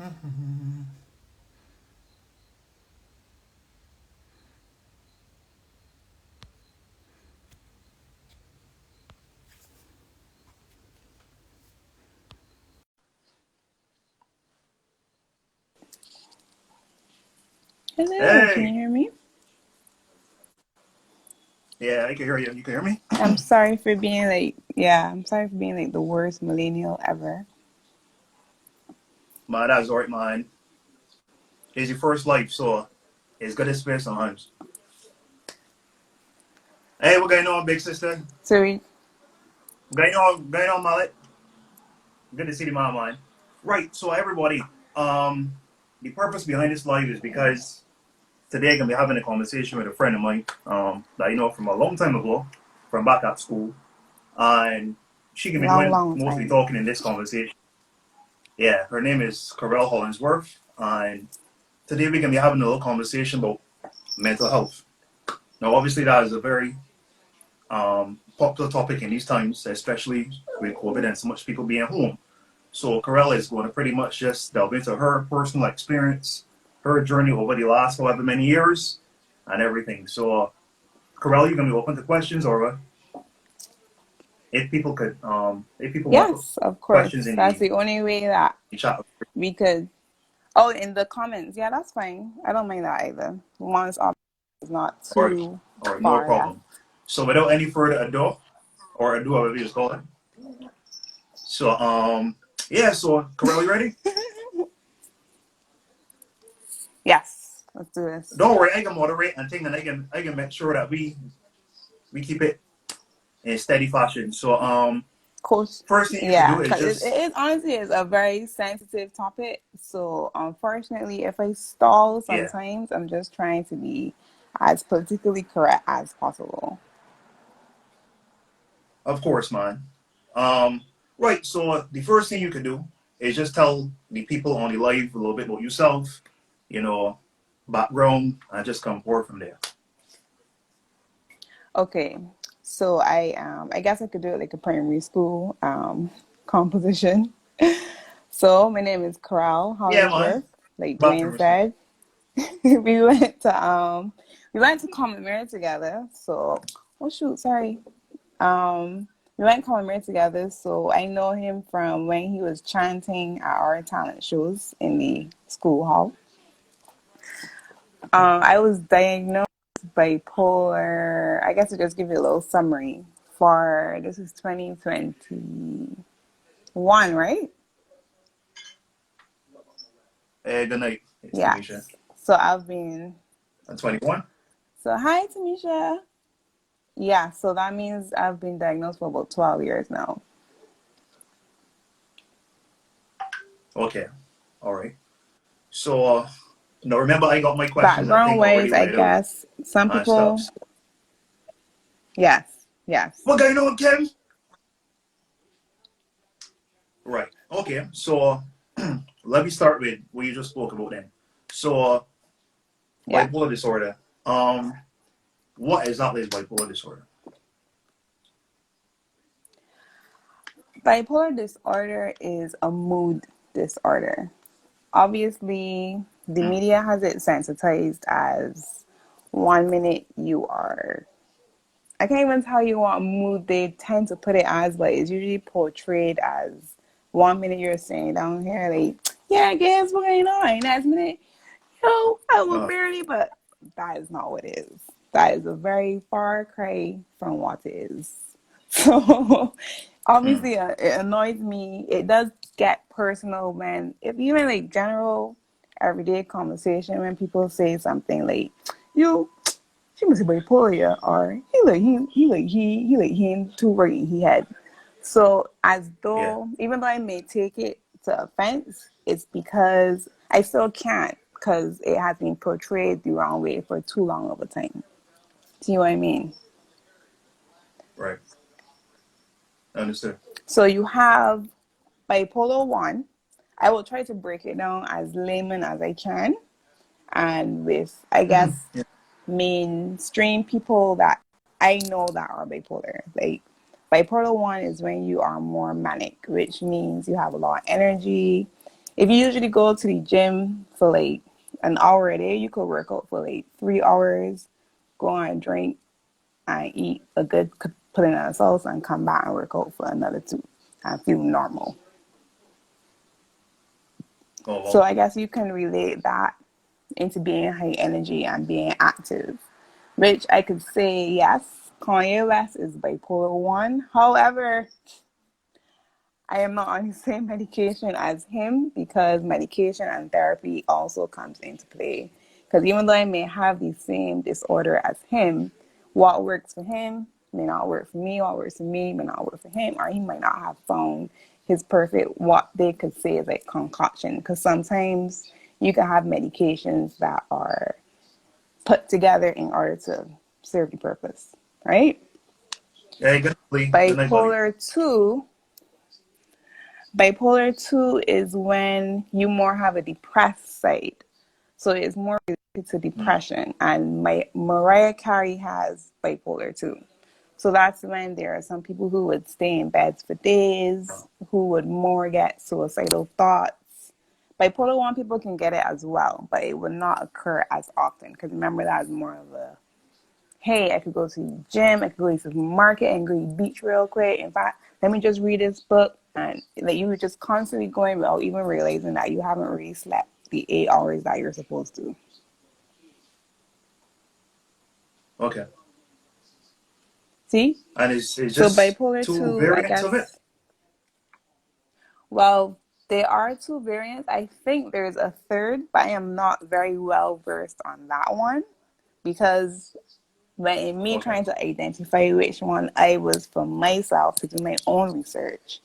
Hello, can you Hey, hear me? yeah, I can hear you. You can hear me? I'm sorry for being like, yeah, I'm sorry for being like the worst millennial ever. Man, that's alright, man. It's your first life, so it's good to spend sometimes. Hey, what going on, big sister? So we, Going on, Mallet? Good to see you, my man. Right, so everybody, um, the purpose behind this live is because today I'm gonna be having a conversation with a friend of mine, that I know from a long time ago, from back at school, and she can be long, doing long mostly time. talking in this conversation. Yeah, her name is Carell Hollinsworth, and today we're gonna be having a little conversation about mental health. Now, obviously, that is a very popular topic in these times, especially with COVID and so much people being home. So, Corella is going to pretty much just delve into her personal experience, her journey over the last however many years, and everything. So, Corella, you're going to be open to questions, or if people want to put Yes, of questions course. in That's the the only way that chat, we could. Oh, in the comments. Yeah, that's fine. I don't mind that either. Once it's not or too or no far. Yeah. problem. So, without any further ado, or ado, whatever you just call it. So, yeah. So, Corella, you ready? Yes, let's do this. Don't worry, I can moderate and think, and I can make sure that we keep it in steady fashion. So Coach, first thing you could yeah, do is because it just is honestly is a very sensitive topic. So unfortunately, if I stall yeah, sometimes, I'm just trying to be as politically correct as possible. of course, man. Um right, so the first thing you could do is just tell the people on the live a little bit about yourself, you know, background, and just come forward from there. Okay, so I guess I could do it like a primary school composition. So my name is Corral Yeah, man. Hollingsworth, like Back Dwayne primary school. said. we went to um we went to Common Mirror together. So oh shoot, sorry. We went Common Mirror together, so I know him from when he was chanting at our talent shows in the school hall. I was diagnosed bipolar. I guess to just give you a little summary for this is 2021, right? Hey, good night. It's Tamisha. Yes. So I've been. I'm 21. So hi, Tamisha. Yeah. So that means I've been diagnosed for about 12 years now. Okay. All right. So now remember I got my questions I Background think already wise, I laid out guess some and stuff. people. So, Yes. Yes. what going on, Ken? Right. Okay. So let me start with what you just spoke about then. So Yeah. bipolar disorder. Um, what exactly is bipolar disorder? Bipolar disorder is a mood disorder. Obviously, the Mm, media has it sensitized as 1 minute you are. I can't even tell you what mood they tend to put it as, but it's usually portrayed as 1 minute you're sitting down here, like, yeah, guess what's going on? Next minute, yo, I will no. barely, but that is not what it is. That is a very far cry from what it is. So Mm, obviously, it annoys me. It does get personal when, if even like general everyday conversation, when people say something like, "You, she must be bipolar," yeah, or he too right in he had. So as yeah. though, even though I may take it to offense, it's because I still can't because it has been portrayed the wrong way for too long of a time. Do you know what I mean? Right. Understood. So you have bipolar one. I will try to break it down as layman as I can, and with I Mhm. guess Yeah. mainstream people that I know that are bipolar. Like bipolar one is when you are more manic, which means you have a lot of energy. If you usually go to the gym for like an hour a day, you could work out for like 3 hours, go on a drink and eat a good put in a sauce and come back and work out for another two and feel normal. Oh So well. I guess you can relate that into being high energy and being active. Which I could say, yes, Kanye West is bipolar 1. However, I am not on the same medication as him because medication and therapy also comes into play. Because even though I may have the same disorder as him, what works for him may not work for me. What works for me may not work for him, or he might not have found his perfect, what they could say is like concoction. Because sometimes you can have medications that are put together in order to serve the purpose, right? Yeah, good night, good night, buddy. Bipolar 2 Bipolar 2 is when you more have a depressed side. So it's more related to Mm. depression. And Mariah Carey has bipolar 2. So that's when there are some people who would stay in beds for days, who would more get suicidal thoughts. Bipolar 1 people can get it as well, but it would not occur as often because remember that's more of a hey, I could go to the gym, I could go to the market and go to the beach real quick. In fact, let me just read this book. And like you were just constantly going without even realizing that you haven't really slept the 8 hours that you're supposed to. Okay. See? And it's So just bipolar two 2, I variants of it. guess, well, there are two variants. I think there's a third, but I am not very well versed on that one because when in me Okay. trying to identify which one I was for myself to do my own research,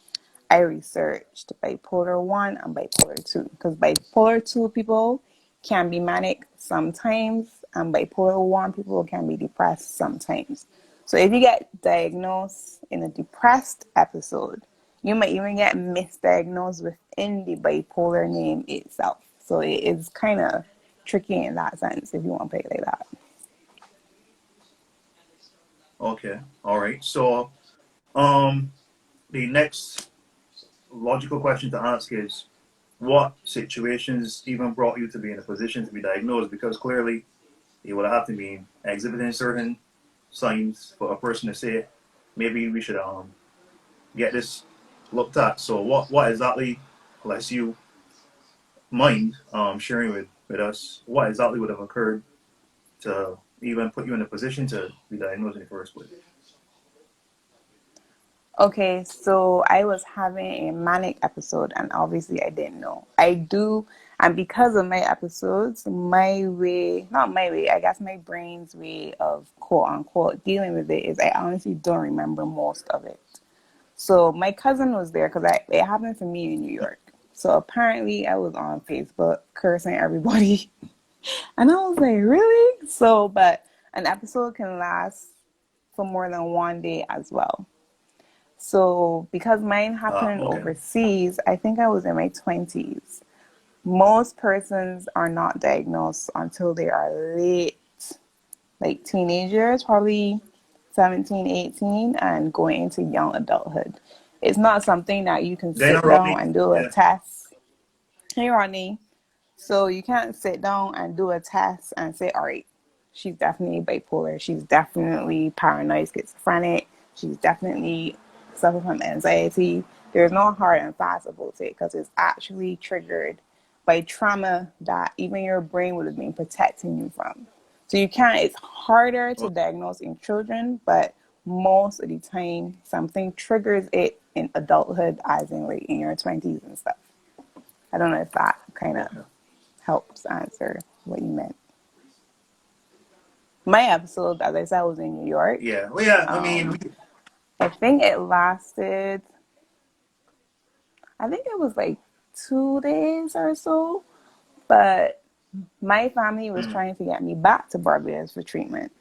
I researched bipolar 1 and bipolar 2 because bipolar 2 people can be manic sometimes and bipolar 1 people can be depressed sometimes. So if you get diagnosed in a depressed episode, you might even get misdiagnosed within the bipolar name itself. So it is kind of tricky in that sense if you want to play it like that. Okay. All right. So, um, the next logical question to ask is, what situations even brought you to be in a position to be diagnosed? Because clearly, you would have to be exhibiting certain signs for a person to say, maybe we should get this looked at. So, what exactly, unless you mind sharing with us, what exactly would have occurred to even put you in a position to be diagnosed in the first place? Okay, so I was having a manic episode, and obviously I didn't know. I do, and because of my episodes, my way, not my way, I guess my brain's way of quote unquote dealing with it is I honestly don't remember most of it. So my cousin was there because it happened to me in New York. So apparently I was on Facebook cursing everybody, and I was like, really? So, but an episode can last for more than one day as well. So, because mine happened Okay. overseas, I think I was in my 20s. Most persons are not diagnosed until they are late, like teenagers, probably 17, 18, and going into young adulthood. It's not something that you can Dana sit down Rodney. and do a Yeah. test. Hey, Rodney. So you can't sit down and do a test and say, all right, she's definitely bipolar. She's definitely paranoid schizophrenic. She's definitely suffering from anxiety. There's no hard and fast about it because it's actually triggered by trauma that even your brain would have been protecting you from. So you can't, it's harder to Oh, diagnose in children, but most of the time something triggers it in adulthood, as in like in your 20s and stuff. I don't know if that kind of okay. helps answer what you meant. My episode, as I said, was in New York. Yeah. Well, yeah. I mean, Um, I think it lasted, I think it was like 2 days or so, but my family was mm, trying to get me back to Barbados for treatment.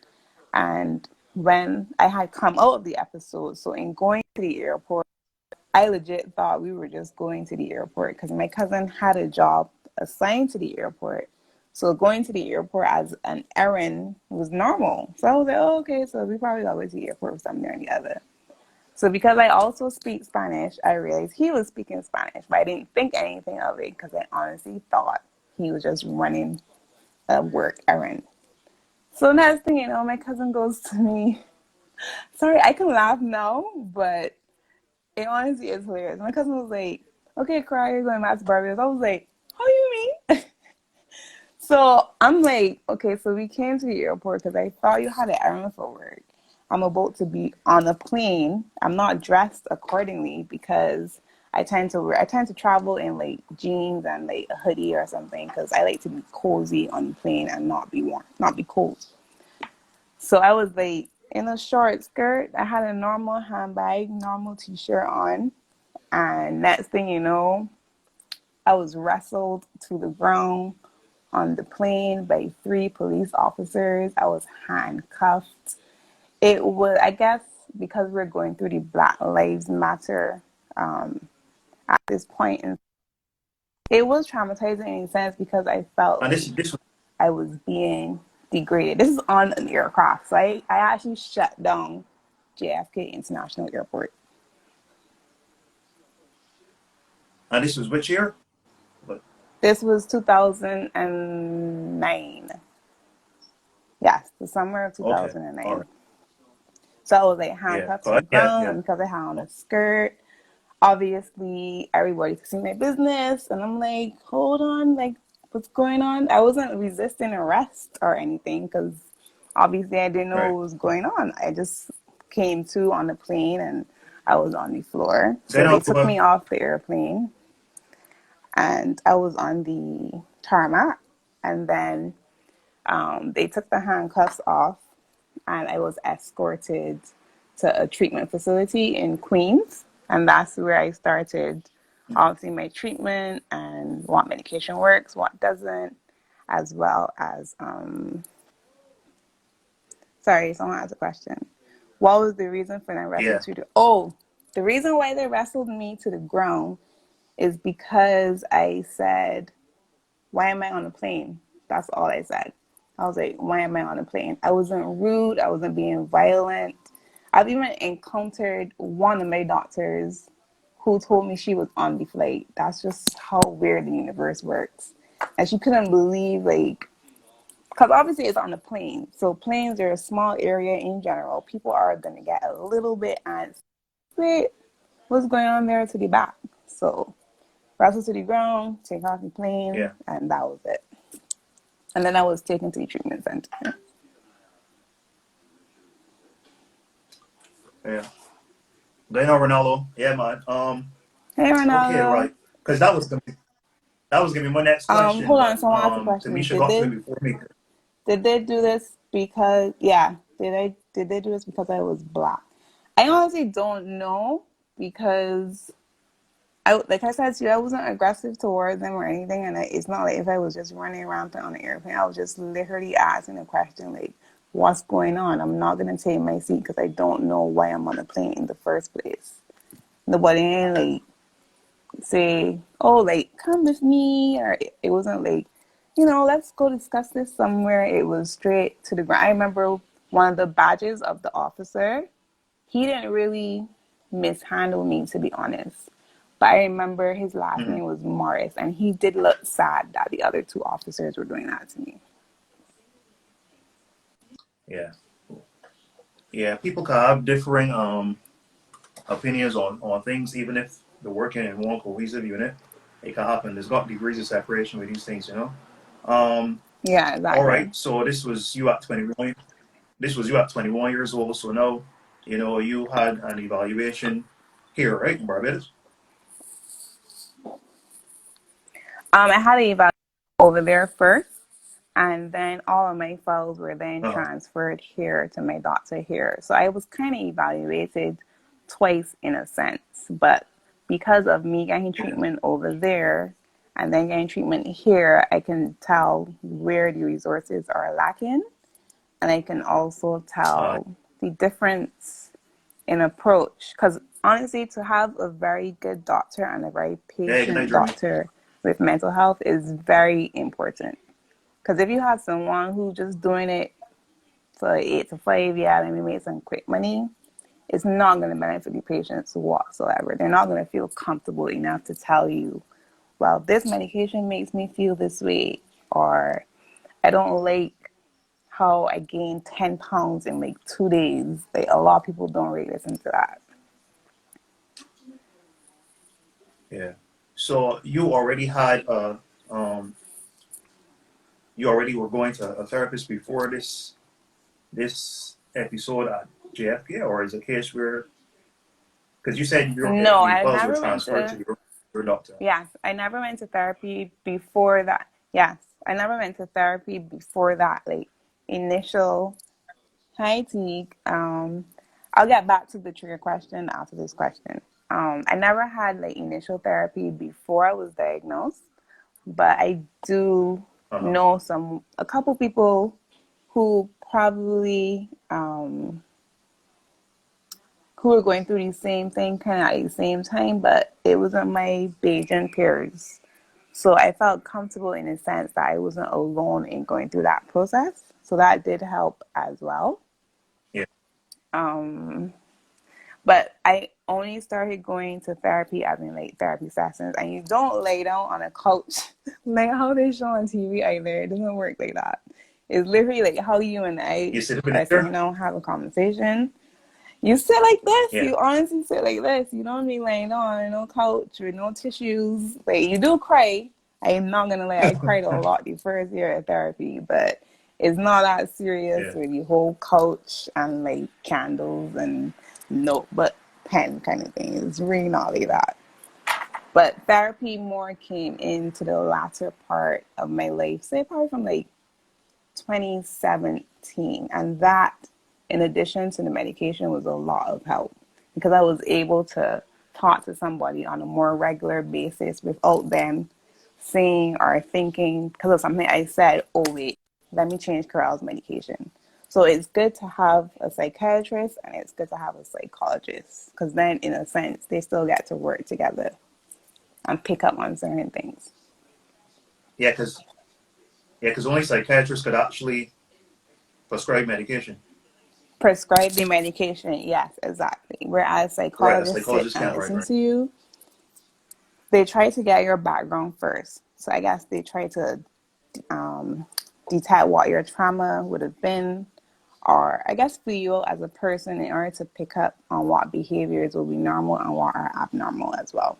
And when I had come out of the episode, so in going to the airport, I legit thought we were just going to the airport because my cousin had a job assigned to the airport. So going to the airport as an errand was normal. So I was like, oh, okay, so we probably got to go to the airport for something or the other. So because I also speak Spanish, I realized he was speaking Spanish, but I didn't think anything of it because I honestly thought he was just running a work errand. So next thing you know, my cousin goes to me. Sorry, I can laugh now, but it honestly is hilarious. My cousin was like, "Okay, cry, you're going back to Barbados." I was like, "How do you mean?" So I'm like, okay, so we came to the airport because I thought you had an errand for work. I'm about to be on a plane. I'm not dressed accordingly because I tend to travel in like jeans and like a hoodie or something because I like to be cozy on the plane and not be warm, not be cold. So I was like in a short skirt. I had a normal handbag, normal t-shirt on, and next thing you know, I was wrestled to the ground on the plane by three police officers. I was handcuffed. It was, I guess, because we're going through the Black Lives Matter at this point, and it was traumatizing in a sense because I felt And like this was, I was being degraded. This is on an aircraft, so I actually shut down JFK International Airport. and this was which year? But This was 2009. Yes, the summer of okay, all 2009. right, So I was like yeah, handcuffed to the yeah, ground, yeah, and because I had on a skirt, obviously everybody could see my business. And I'm like, hold on, like, what's going on? I wasn't resisting arrest or anything because obviously I didn't know right. what was going on. I just came to on the plane and I was on the floor. Then So I'll they go. took me off the airplane and I was on the tarmac. And then they took the handcuffs off and I was escorted to a treatment facility in Queens. And that's where I started obviously my treatment and what medication works, what doesn't, as well as, sorry, someone asked a question. What was the reason for them wrestling Yeah, to the, oh, the reason why they wrestled me to the ground is because I said, why am I on a plane? That's all I said. I was like, why am I on a plane? I wasn't rude. I wasn't being violent. I've even encountered one of my doctors who told me she was on the flight. That's just how weird the universe works. And she couldn't believe, like, because obviously it's on a plane. So planes are a small area in general. People are going to get a little bit antsy. Wait, what's going on there to the back? So, wrestle to the ground, take off the plane, yeah, and that was it. And then I was taken to the treatment center. yeah. Then Ronaldo, yeah, man. Hey, Okay, Ronaldo. right. Because that was gonna be my next question, Hold on. but Someone asked a question. Tamisha got to it before me. Did they do this because yeah? Did they do this because I was black? I honestly don't know because I like I said to you, I wasn't aggressive towards them or anything, and it's not like if I was just running around on the airplane, I was just literally asking a question like, "What's going on?" I'm not gonna take my seat because I don't know why I'm on a plane in the first place. Nobody ain't like say, oh, like, come with me, or it wasn't like, let's go discuss this somewhere. It was straight to the ground. I remember one of the badges of the officer, he didn't really mishandle me, to be honest. But I remember his last Mhm. name was Morris, and he did look sad that the other two officers were doing that to me. Yeah, yeah. People can have differing opinions on things, even if they're working in one cohesive unit. It can happen. There's got degrees of separation with these things, you know. Um, Yeah, all exactly. right. So this was you at 21. This was you at 21 years old. So now, you had an evaluation here, right, in Barbados. I had to evaluate over there first. And then all of my files were then Uh huh. transferred here to my doctor here. So I was kind of evaluated twice in a sense. But because of me getting Yeah. treatment over there and then getting treatment here, I can tell where the resources are lacking. And I can also Uh, tell the difference in approach. Because honestly, to have a very good doctor and a very yeah. Good night, patient Jeremy. doctor with mental health is very important. Because if you have someone who's just doing it for 8 to 5, yeah, let me make some quick money, it's not going to benefit the patients whatsoever. They're not going to feel comfortable enough to tell you, well, this medication makes me feel this way, or I don't like how I gained 10 pounds in like 2 days. Like, a lot of people don't really listen to that. Yeah. So um, you already were going to a therapist before this episode at JFK, or is it a case where because you said No, your I files were never went transferred to to, your doctor? yes, I never went to therapy before that. Yes, I never went to therapy before that, like, initial. Hi, Teague. I'll get back to the trigger question after this question. I never had like initial therapy before I was diagnosed, but I do Uh-huh. know a couple people who probably who were going through the same thing kind of at the same time, but it wasn't my Bayesian peers. So I felt comfortable in a sense that I wasn't alone in going through that process. So that did help as well. Yeah. Um, But I only started going to therapy as in like therapy sessions, and you don't lay down on a couch like how they show on TV either. It doesn't work like that. It's literally like how you and I You sit up in the are sitting chair? down, have a conversation. You sit like this. Yeah. You honestly sit like this. You don't be laying on no couch with no tissues. Like, you do cry. I'm not gonna lie. I cried a lot the first year of therapy, but it's not that serious Yeah. with the whole couch and like candles and notebook pen kind of thing. It's really not like that. But therapy more came into the latter part of my life, say probably from like 2017. And that, in addition to the medication, was a lot of help because I was able to talk to somebody on a more regular basis without them saying or thinking, because of something I said, oh, wait, let me change Carell's medication. So it's good to have a psychiatrist and it's good to have a psychologist because then, in a sense, they still get to work together and pick up on certain things. Yeah, because only psychiatrists could actually prescribe medication. Prescribe the medication, yes, exactly. Whereas Right. A psychologists sit psychologist and can't write, listen right? to you, they try to get your background first. So I guess they try to um, detect what your trauma would have been, or I guess for you as a person, in order to pick up on what behaviors will be normal and what are abnormal as well.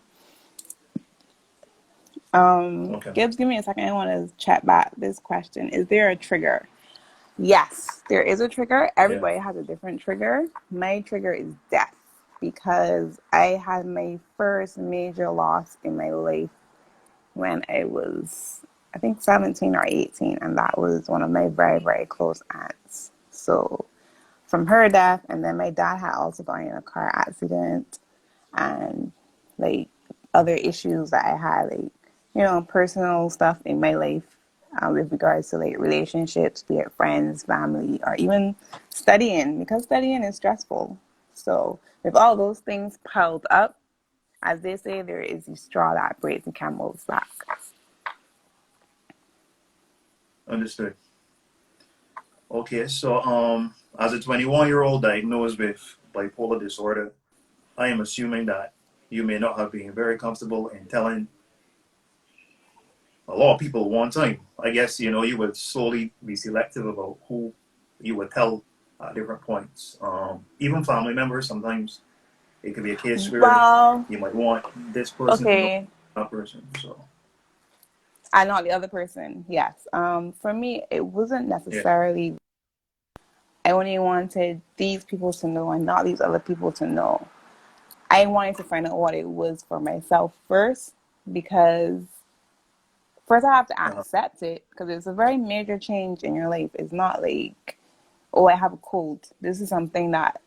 Okay. Gibbs, give me a second. I want to chat back this question. Is there a trigger? Yes, there is a trigger. Yeah. Everybody has a different trigger. My trigger is death because I had my first major loss in my life when I was, I think, 17 or 18, and that was one of my very, very close aunts. So from her death, and then my dad had also gotten in a car accident, and like other issues that I had, like, personal stuff in my life with regards to like relationships, be it friends, family, or even studying, because studying is stressful. So with all those things piled up, as they say, there is a straw that breaks the camel's back. Understood. Okay. So as a 21-year-old diagnosed with bipolar disorder, I am assuming that you may not have been very comfortable in telling a lot of people at one time. I guess you would slowly be selective about who you would tell at different points. Even family members, sometimes it could be a case where Well, you might want this person to know okay, that person. So I know the other person. Yes. For me, it wasn't yeah. necessarily. I only wanted these people to know and not these other people to know. I wanted to find out what it was for myself first, because first I have to Uh-huh. accept it because it's a very major change in your life. It's not like, oh, I have a cold. This is something that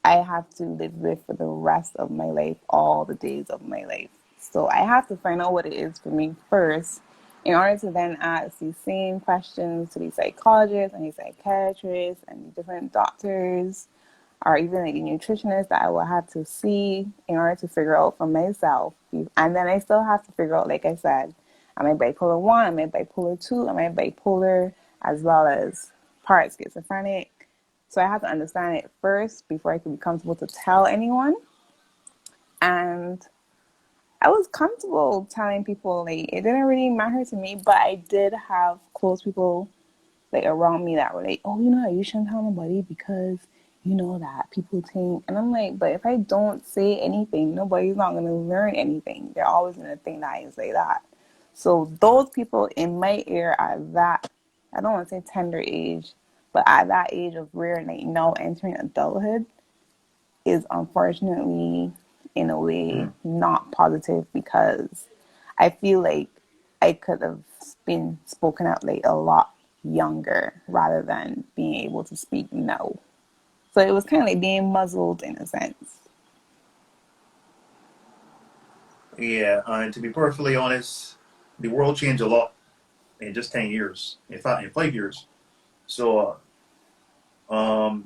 I have to live with for the rest of my life, all the days of my life. So I have to find out what it is for me first in order to then ask these same questions to these psychologists and these psychiatrists and the different doctors or even like a nutritionist that I will have to see in order to figure out for myself. And then I still have to figure out, like I said, am I bipolar 1? Am I bipolar 2? Am I bipolar as well as part schizophrenic? So I had to understand it first before I could be comfortable to tell anyone. And I was comfortable telling people, like, it didn't really matter to me, but I did have close people like around me that were like, oh, you shouldn't tell nobody because you know that people think. And I'm like, but if I don't say anything, nobody's not going to learn anything. They're always going to think that I say that. So those people in my ear at that, I don't want to say tender age, but at that age of where like now entering adulthood is unfortunately in a way Mm. not positive because I feel like I could have been spoken out like a lot younger rather than being able to speak now. So it was kind of like being muzzled in a sense. Yeah, and to be perfectly honest, the world changed a lot in just 10 years, in fact, in 5 years. So,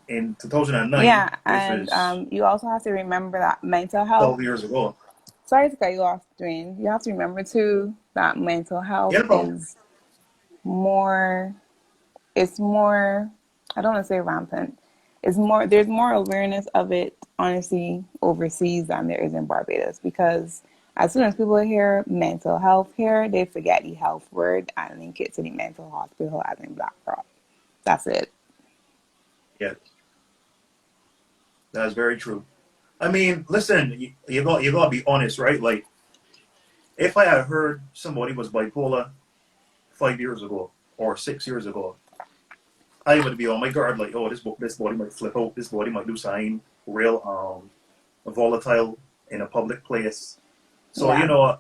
in 2009, Yeah, which and is you also have to remember that mental health. 12 years ago, Sorry to cut you off, Dwayne. You have to remember too that mental health yeah, no, is more. It's more. I don't want to say rampant. It's more. There's more awareness of it, honestly, overseas than there is in Barbados because as soon as people hear mental health here, they forget the health word and link it to the mental hospital as in Black Rock. That's it. yeah, that's very true. I mean, listen, you got to be honest, right? Like, if I had heard somebody was bipolar 5 years ago or 6 years ago, I would be on my guard, like, oh, this body might flip out, this body might do something real volatile in a public place. So Yeah,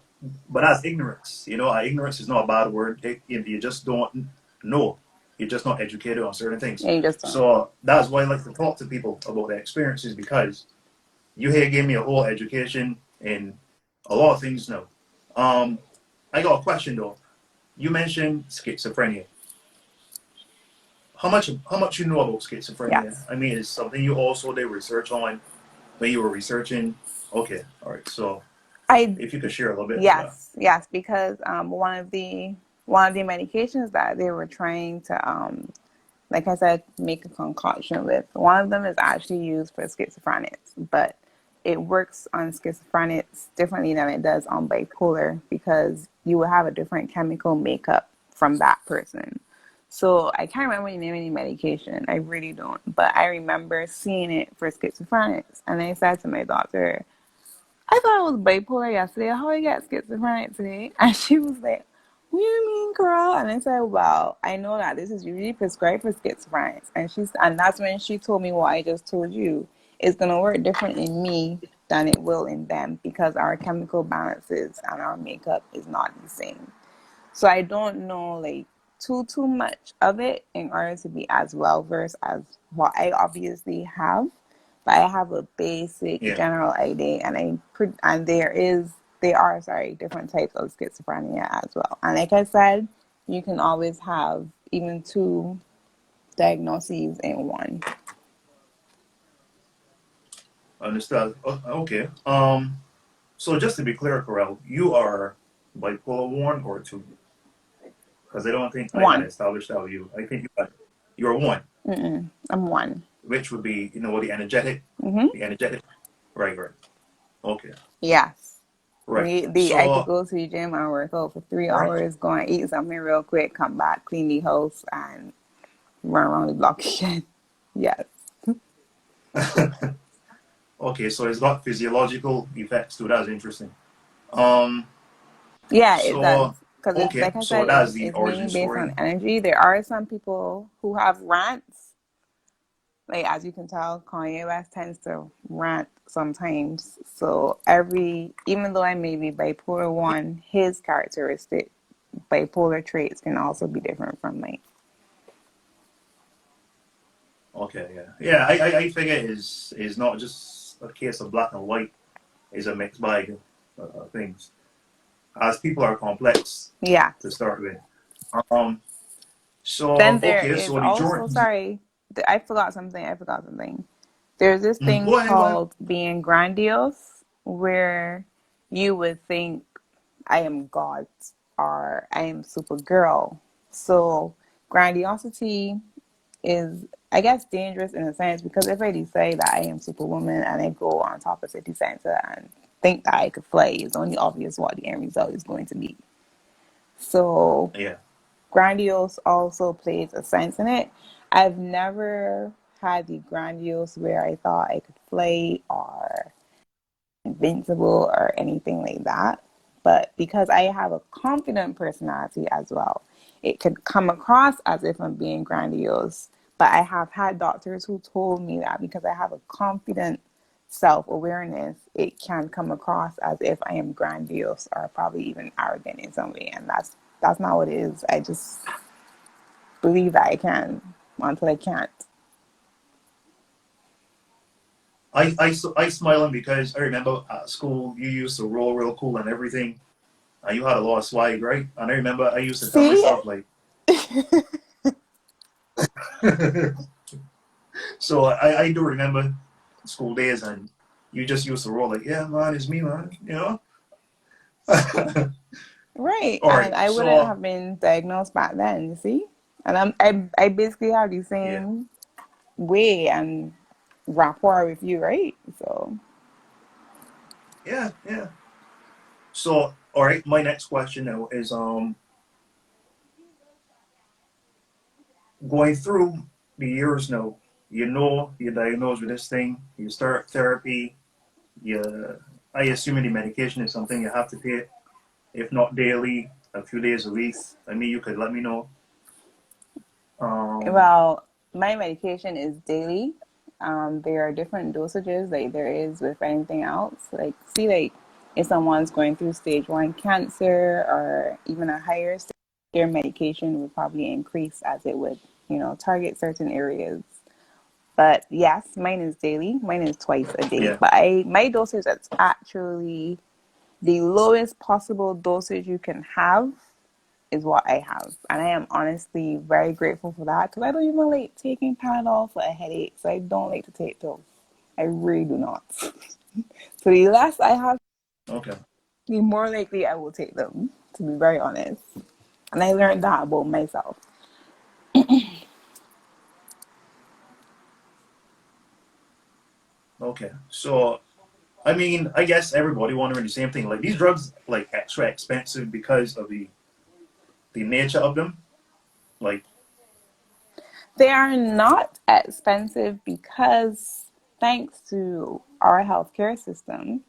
but that's ignorance. Ignorance is not a bad word. You just don't know. You're just not educated on certain things. yeah, you just don't. So that's why I like to talk to people about their experiences because you here gave me a whole education in a lot of things now. Um, I got a question though. You mentioned schizophrenia. How much you know about schizophrenia? Yes. I mean, it's something you also did research on when you were researching. Okay, all right. So I if you could share a little bit about that. yes, because one of the medications that they were trying to like I said, make a concoction with. One of them is actually used for schizophrenics, but it works on schizophrenics differently than it does on bipolar because you will have a different chemical makeup from that person. So I can't remember the name of the medication. I really don't. But I remember seeing it for schizophrenics. And I said to my doctor, I thought I was bipolar yesterday. How I get schizophrenic today? And she was like, what do you mean, girl? And I said, well, I know that this is usually prescribed for schizophrenics. And that's when she told me what I just told you. It's gonna work different in me than it will in them because our chemical balances and our makeup is not the same. So I don't know like too much of it in order to be as well versed as what I obviously have. But I have a basic Yeah, general idea, and there are different types of schizophrenia as well. And like I said, you can always have even two diagnoses in one. I understand. Okay. So just to be clear, Corel, you are bipolar 1 or 2, because I don't think I had One. established that with you. I think you're 1, I'm one. which would be the energetic, Mm-hmm. the energetic. Right, right. Okay, Yes. right. I could So, go to the gym and work out for three right. hours, go and eat something real quick, come back, clean the house, and run around the block again. Yes. Okay, so it's got physiological effects too. That's interesting. Um. Yeah, it does. So, Because it's okay. like I So said, that's the it's mainly origin based on story. energy. There are some people who have rants. Like as you can tell, Kanye West tends to rant sometimes. So even though I may be bipolar one, his characteristic bipolar traits can also be different from mine. Okay, yeah, yeah. I think it is not just a case of black and white. It's a mixed bag of things. As people are complex to Yes. start with. Um. Then So there okay. is So the also, Jordan. sorry, I forgot something. I forgot something. There's this thing Go ahead. Go ahead. called being grandiose, where you would think I am God or I am Supergirl. So grandiosity is I guess dangerous in a sense because if I decide that I am superwoman and I go on top of city center and think that I could fly, it's only obvious what the end result is going to be. So Yeah. grandiose also plays a sense in it. I've never had the grandiose where I thought I could fly or invincible or anything like that. But because I have a confident personality as well, it could come across as if I'm being grandiose. But I have had doctors who told me that because I have a confident self awareness, it can come across as if I am grandiose or probably even arrogant in some way. And that's not what it is. I just believe that I can until I can't. I smiling because I remember at school you used to roll real cool and everything. You had a lot of swag, right? And I remember I used to tell See? myself like, so I do remember school days and you just used to roll like, yeah, man, it's me, man. You know. Right. All And right. I wouldn't So have been diagnosed back then, you see? And I basically have the yeah, same way and rapport with you, right? So yeah, yeah. So all right, my next question now is going through the years now. You know you're diagnosed with this thing. You start therapy. You, I assume the medication is something you have to take, if not daily, a few days a week. I mean, you could let me know. Um, well, my medication is daily. There are different dosages like there is with anything else. Like see like if someone's going through stage one cancer or even a higher stage, their medication would probably increase as it would, target certain areas. But yes, mine is daily. Mine is twice a day. yeah. But I my dosage is actually the lowest possible dosage you can have is what I have. And I am honestly very grateful for that because I don't even like taking Panadol for a headache. So I don't like to take pills. I really do not. So the less I have, Okay. the more likely I will take them, to be very honest. And I learned that about myself. Okay. So I mean, I guess everybody wondering the same thing. Like these drugs, like extra expensive because of the nature of them. Like, They are not expensive because thanks to our healthcare system,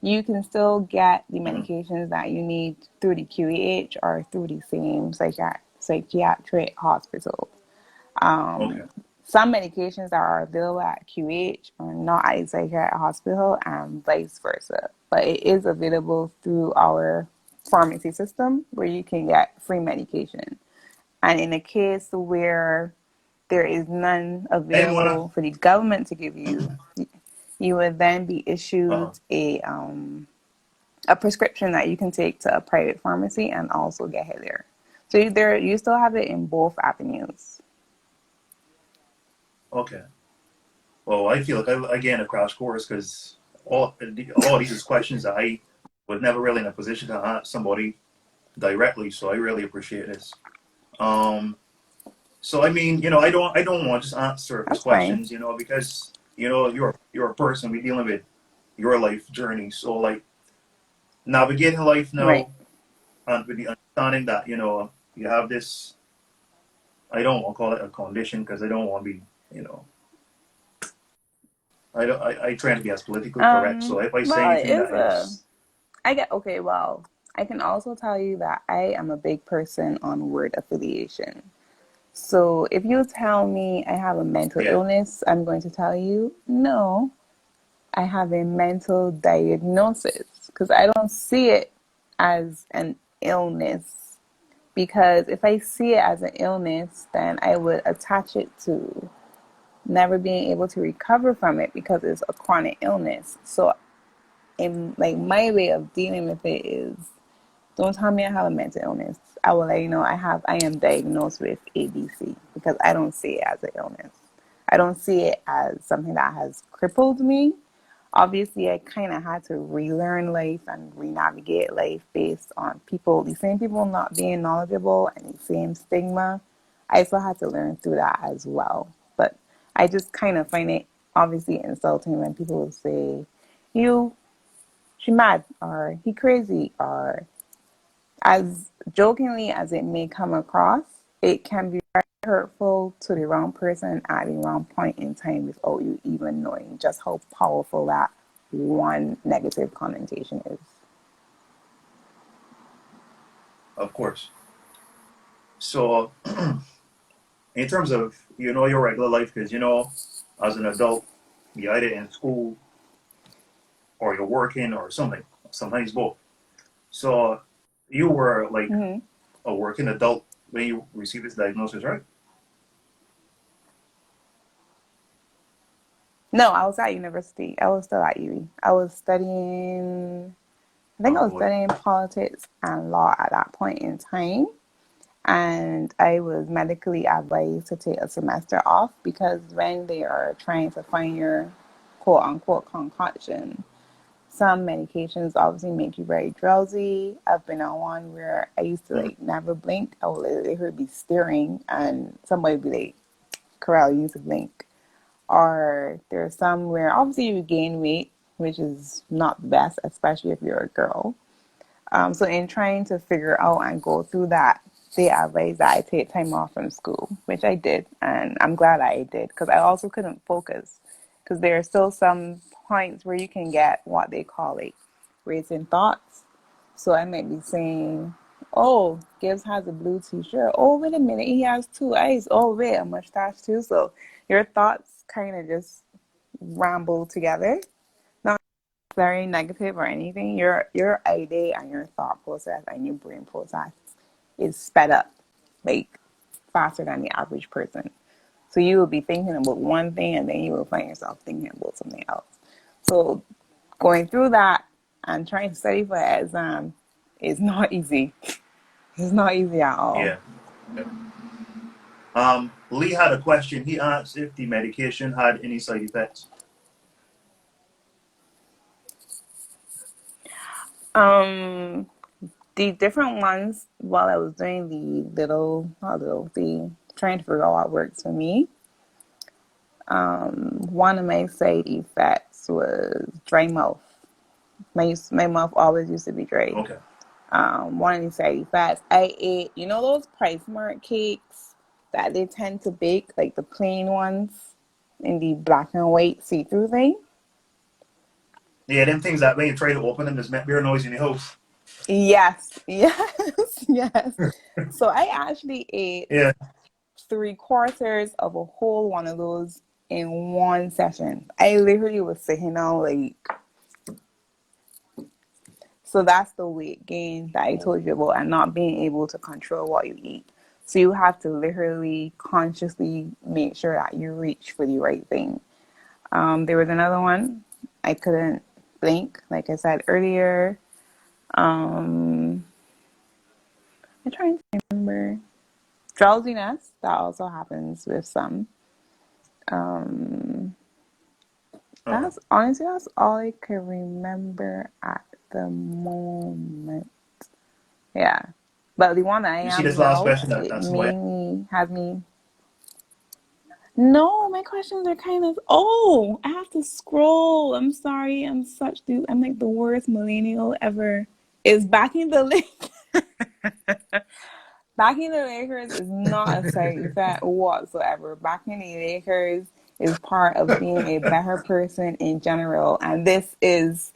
you can still get the mm, medications that you need through the QEH or through the same psychiatric hospital. okay, Some medications that are available at QH are not at a psychiatric hospital and vice versa. But it is available through our pharmacy system where you can get free medication. And in a case where there is none I didn't wanna. available for the government to give you, you would then be issued Uh-huh. a prescription that you can take to a private pharmacy and also get it there. So there you still have it in both avenues. Okay. Well, I feel like I gained a crash course because all these is questions that I was never really in a position to ask somebody directly. So I really appreciate this. Um. So I mean, I don't want to just answer surface That's fine. questions, because you're a person we dealing with your life journey. So like navigating life Right. now and with the understanding that you have this. I don't want to call it a condition because I don't want to be you know I don't I try to be as politically correct. So if I say Well, it anything is that is I get, okay, well, I can also tell you that I am a big person on word affiliation. So if you tell me I have a mental yeah, illness, I'm going to tell you, no, I have a mental diagnosis because I don't see it as an illness. Because if I see it as an illness, then I would attach it to never being able to recover from it because it's a chronic illness. So, in like my way of dealing with it is, don't tell me I have a mental illness. I will let you know I am diagnosed with ABC because I don't see it as an illness. I don't see it as something that has crippled me. Obviously, I kind of had to relearn life and re-navigate life based on the same people not being knowledgeable and the same stigma. I still had to learn through that as well. But I just kind of find it obviously insulting when people say, "You, she mad," or "he crazy," or as jokingly as it may come across, it can be very hurtful to the wrong person at the wrong point in time without you even knowing just how powerful that one negative connotation is. Of course. So, in terms of your regular life, because as an adult, you're either in school or you're working or something. Sometimes both. So, you were like Mm-hmm. a working adult when you received this diagnosis, right? No, I was at university. I was still at uni. I was studying, I think I Oh was boy. studying politics and law at that point in time. And I was medically advised to take a semester off because when they are trying to find your quote unquote concoction, some medications obviously make you very drowsy. I've been on one where I used to Mhm. like never blink. I would literally be staring and somebody would be like, Corral, you need to blink. Or there's some where obviously you gain weight, which is not the best, especially if you're a girl. So in trying to figure out and go through that, they advised that I take time off from school, which I did, and I'm glad I did because I also couldn't focus because there are still some points where you can get what they call like racing thoughts. So I might be saying, "Oh, Gibbs has a blue T-shirt. Oh, wait a minute, he has two eyes. Oh, wait, a mustache too." So your thoughts kind of just ramble together, very negative or anything, your idea and your thought process and your brain process is sped up like faster than the average person. So you will be thinking about one thing and then you will find yourself thinking about something else. So going through that and trying to study for an exam is not easy. It's not easy at all. Yeah. Yeah. Lee had a question. He asked if the medication had any side effects. Um, the different ones while I was doing the trying to figure out what works for me. One of my side effects was dry mouth. My mouth always used to be dry. Okay. One of the side effects, I ate, those Price Mart cakes that they tend to bake, like the plain ones in the black and white see-through thing? Yeah, them things that when you try to open them, just make beer noise in the house. Yes, yes, yes. So I actually ate Yeah. 3/4 of a whole one of those in one session. I literally was sitting down like, so that's the weight gain that I Oh, told you about and not being able to control what you eat. So you have to literally consciously make sure that you reach for the right thing. There was another one. I couldn't blink, like I said earlier. Um, I'm trying to remember. Drowsiness, that also happens with some. Um, uh-huh. that's all I can remember at the moment. Yeah. But the one that I You see am this last now, question? it That's why. mainly has me. No, my questions are kind of. Oh, I have to scroll. I'm sorry. I'm like the worst millennial ever. Is backing the link. Backing the Lakers is not a side effect whatsoever. Backing the Lakers is part of being a better person in general. And this is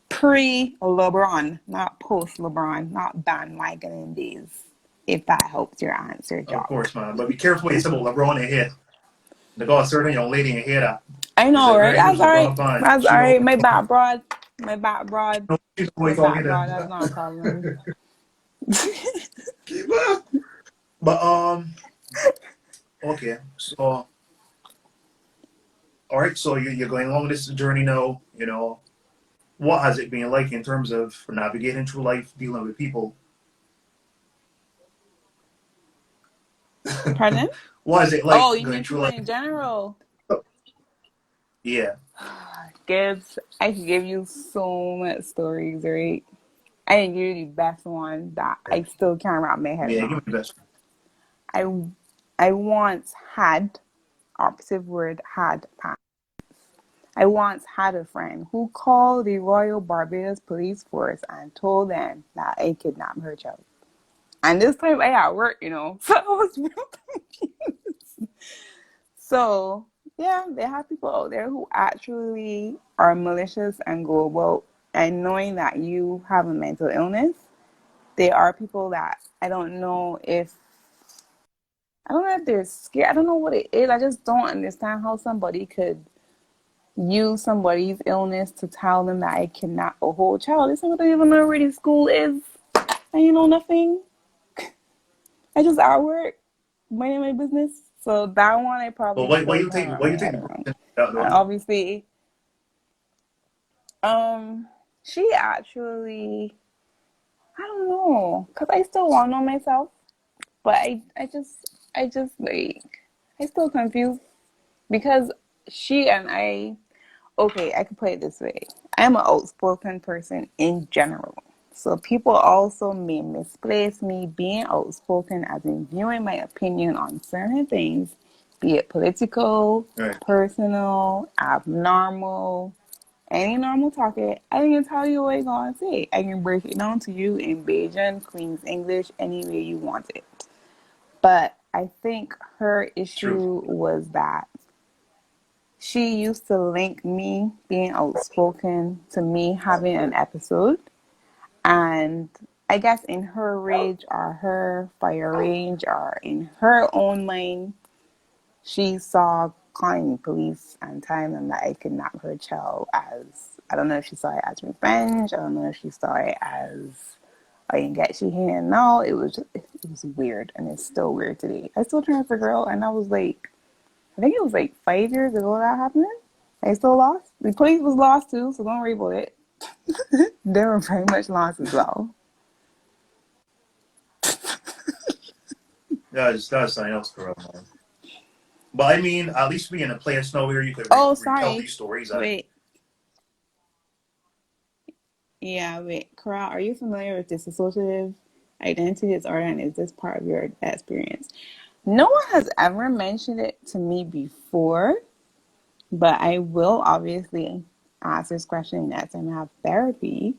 pre LeBron, not post LeBron, not bandwagoning days. If that helps your answer, Of Jock. course, man. But be careful what you say about LeBron in here. They got a certain young lady in here that I is know, a right? very huge That's all right. LeBron fan. That's all She know right. My back broad. My back broad. she's My always back talking broad. That's to. not a problem. But okay. So all right. So you're going along this journey now. What has it been like in terms of navigating through life, dealing with people? Pardon? What is it like Oh, you going mean through people life? in general? Yeah. Gibbs, I could give you so much stories, right? I didn't give you the best one that I still can't wrap my head Yeah. Give me around. the best. I I once had opposite word, had past. I once had a friend who called the Royal Barbados Police Force and told them that I kidnapped her child. And this time I at work, so I was real confused. So, yeah, they have people out there who actually are malicious and go about, and knowing that you have a mental illness, they are people that I don't know if they're scared. I don't know what it is. I just don't understand how somebody could use somebody's illness to tell them that I cannot a whole child. This somebody don't even know where school is. And you know nothing. I just at work, minding my business. So that one I But probably what still you can't think? wrap What my you think head the around. person that And doing? obviously, she actually, I don't know, cause I still want to know myself, but I just like, I still confused because she and I, okay, I can put it this way. I'm an outspoken person in general. So people also may misplace me being outspoken as in viewing my opinion on certain things, be it political, Right. personal, abnormal, any normal topic. I can tell you what I'm going to say. I can break it down to you in Bajan, Queen's English, any way you want it. But I think her True. issue was that she used to link me being outspoken to me having an episode. And I guess in her rage or her fire rage or in her own mind, she saw calling the police and telling them that I kidnapped her child as, I don't know if she saw it as revenge. I don't know if she saw it as, I didn't get she here. No, it was weird, and it's still weird today. I still trying to figure out, and I was like, I think it was like 5 years ago that happened. I still lost. The police was lost too, so don't worry about it. They were very much lost as well. That's something else, correct, man. But I mean, at least be in a place now where you could Oh, retell sorry. these stories. And Wait. Yeah, wait. Corral, are you familiar with dissociative identity disorder, and is this part of your experience? No one has ever mentioned it to me before, but I will obviously ask this question next time I have therapy.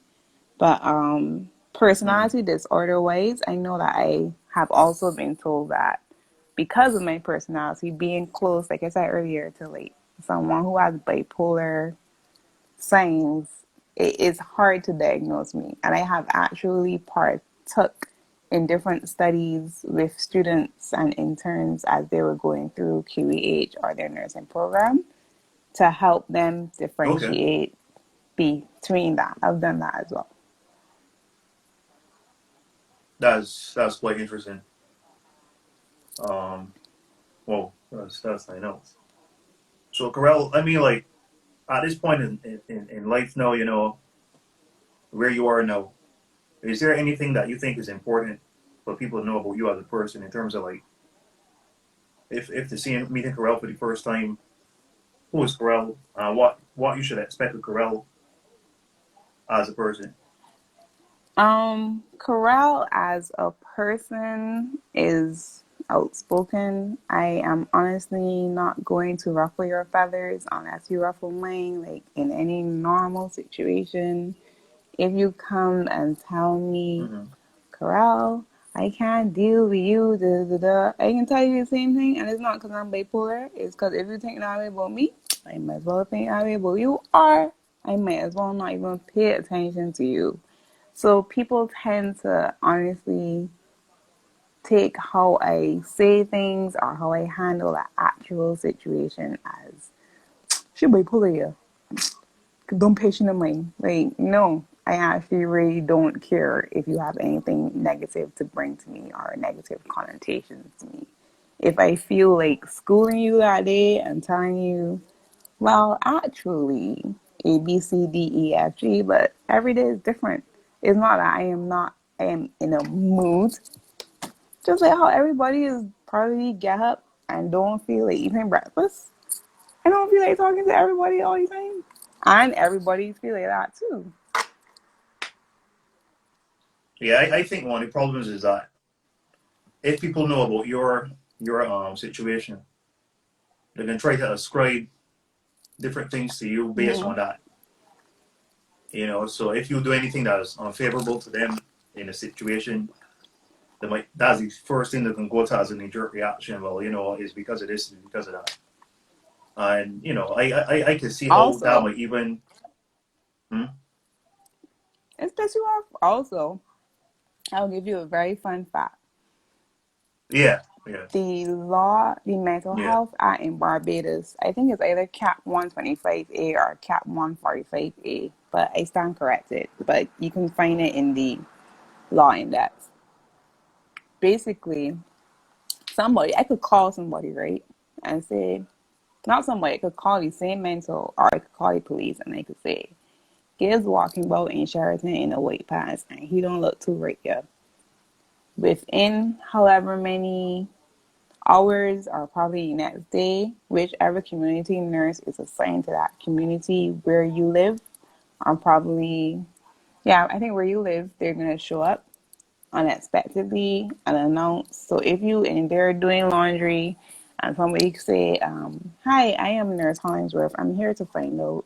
But mhm. personality disorder wise, I know that I have also been told that because of my personality, being close, like I said earlier, to like someone who has bipolar signs, it is hard to diagnose me. And I have actually partook in different studies with students and interns as they were going through QEH or their nursing program to help them Okay, differentiate between that. I've done that as well. that's quite interesting. Um, well, that's something else. So, Corel, I mean, like at this point in life now, where you are now, is there anything that you think is important for people to know about you as a person in terms of like if they see meeting Corel for the first time, who is Corel? What you should expect of Corel as a person? Corral as a person is outspoken. I am honestly not going to ruffle your feathers unless you ruffle mine, like in any normal situation. If you come and tell me, Mm-hmm. Corral, I can't deal with you, da, da, da, I can tell you the same thing, and it's not because I'm bipolar. It's because if you think that way about me, I might as well think that way about you, or I might as well not even pay attention to you. So people tend to honestly take how I say things or how I handle the actual situation as she bipolar here. Don't pay no mind. Like, no, I actually really don't care if you have anything negative to bring to me or negative connotations to me. If I feel like schooling you that day and telling you, well, actually, A, B, C, D, E, F, G, but every day is different. It's not that I am in a mood. Just like how everybody is probably get up and don't feel like eating breakfast. I don't feel like talking to everybody all the time. And everybody feel like that too. Yeah, I think one of the problems is that if people know about your situation, they're gonna try to ascribe different things to you based Mm-hmm. on that. So if you do anything that is unfavorable to them in a situation, that's the first thing that can go to as a knee-jerk reaction. Well, it's because of this, it's because of that. And I can see how that Also, might even. Hmm? it's piss you off. Also, I'll give you a very fun fact. Yeah, yeah, The Mental yeah. Health Act in Barbados, I think it's either Cap 125A or Cap 145A, but I stand corrected. But you can find it in the law index. Basically, I could call somebody, right? And say, not somebody, I could call the same mental, or I could call the police and they could say, Gibbs walking about in Sheraton in a white pants and he don't look too right here. Within however many hours or probably next day, whichever community nurse is assigned to that community where you live, or probably, yeah, I think where you live, they're going to show up unexpectedly and announce. So if you in there doing laundry and somebody say, hi, I am Nurse Hollingsworth. I'm here to find out,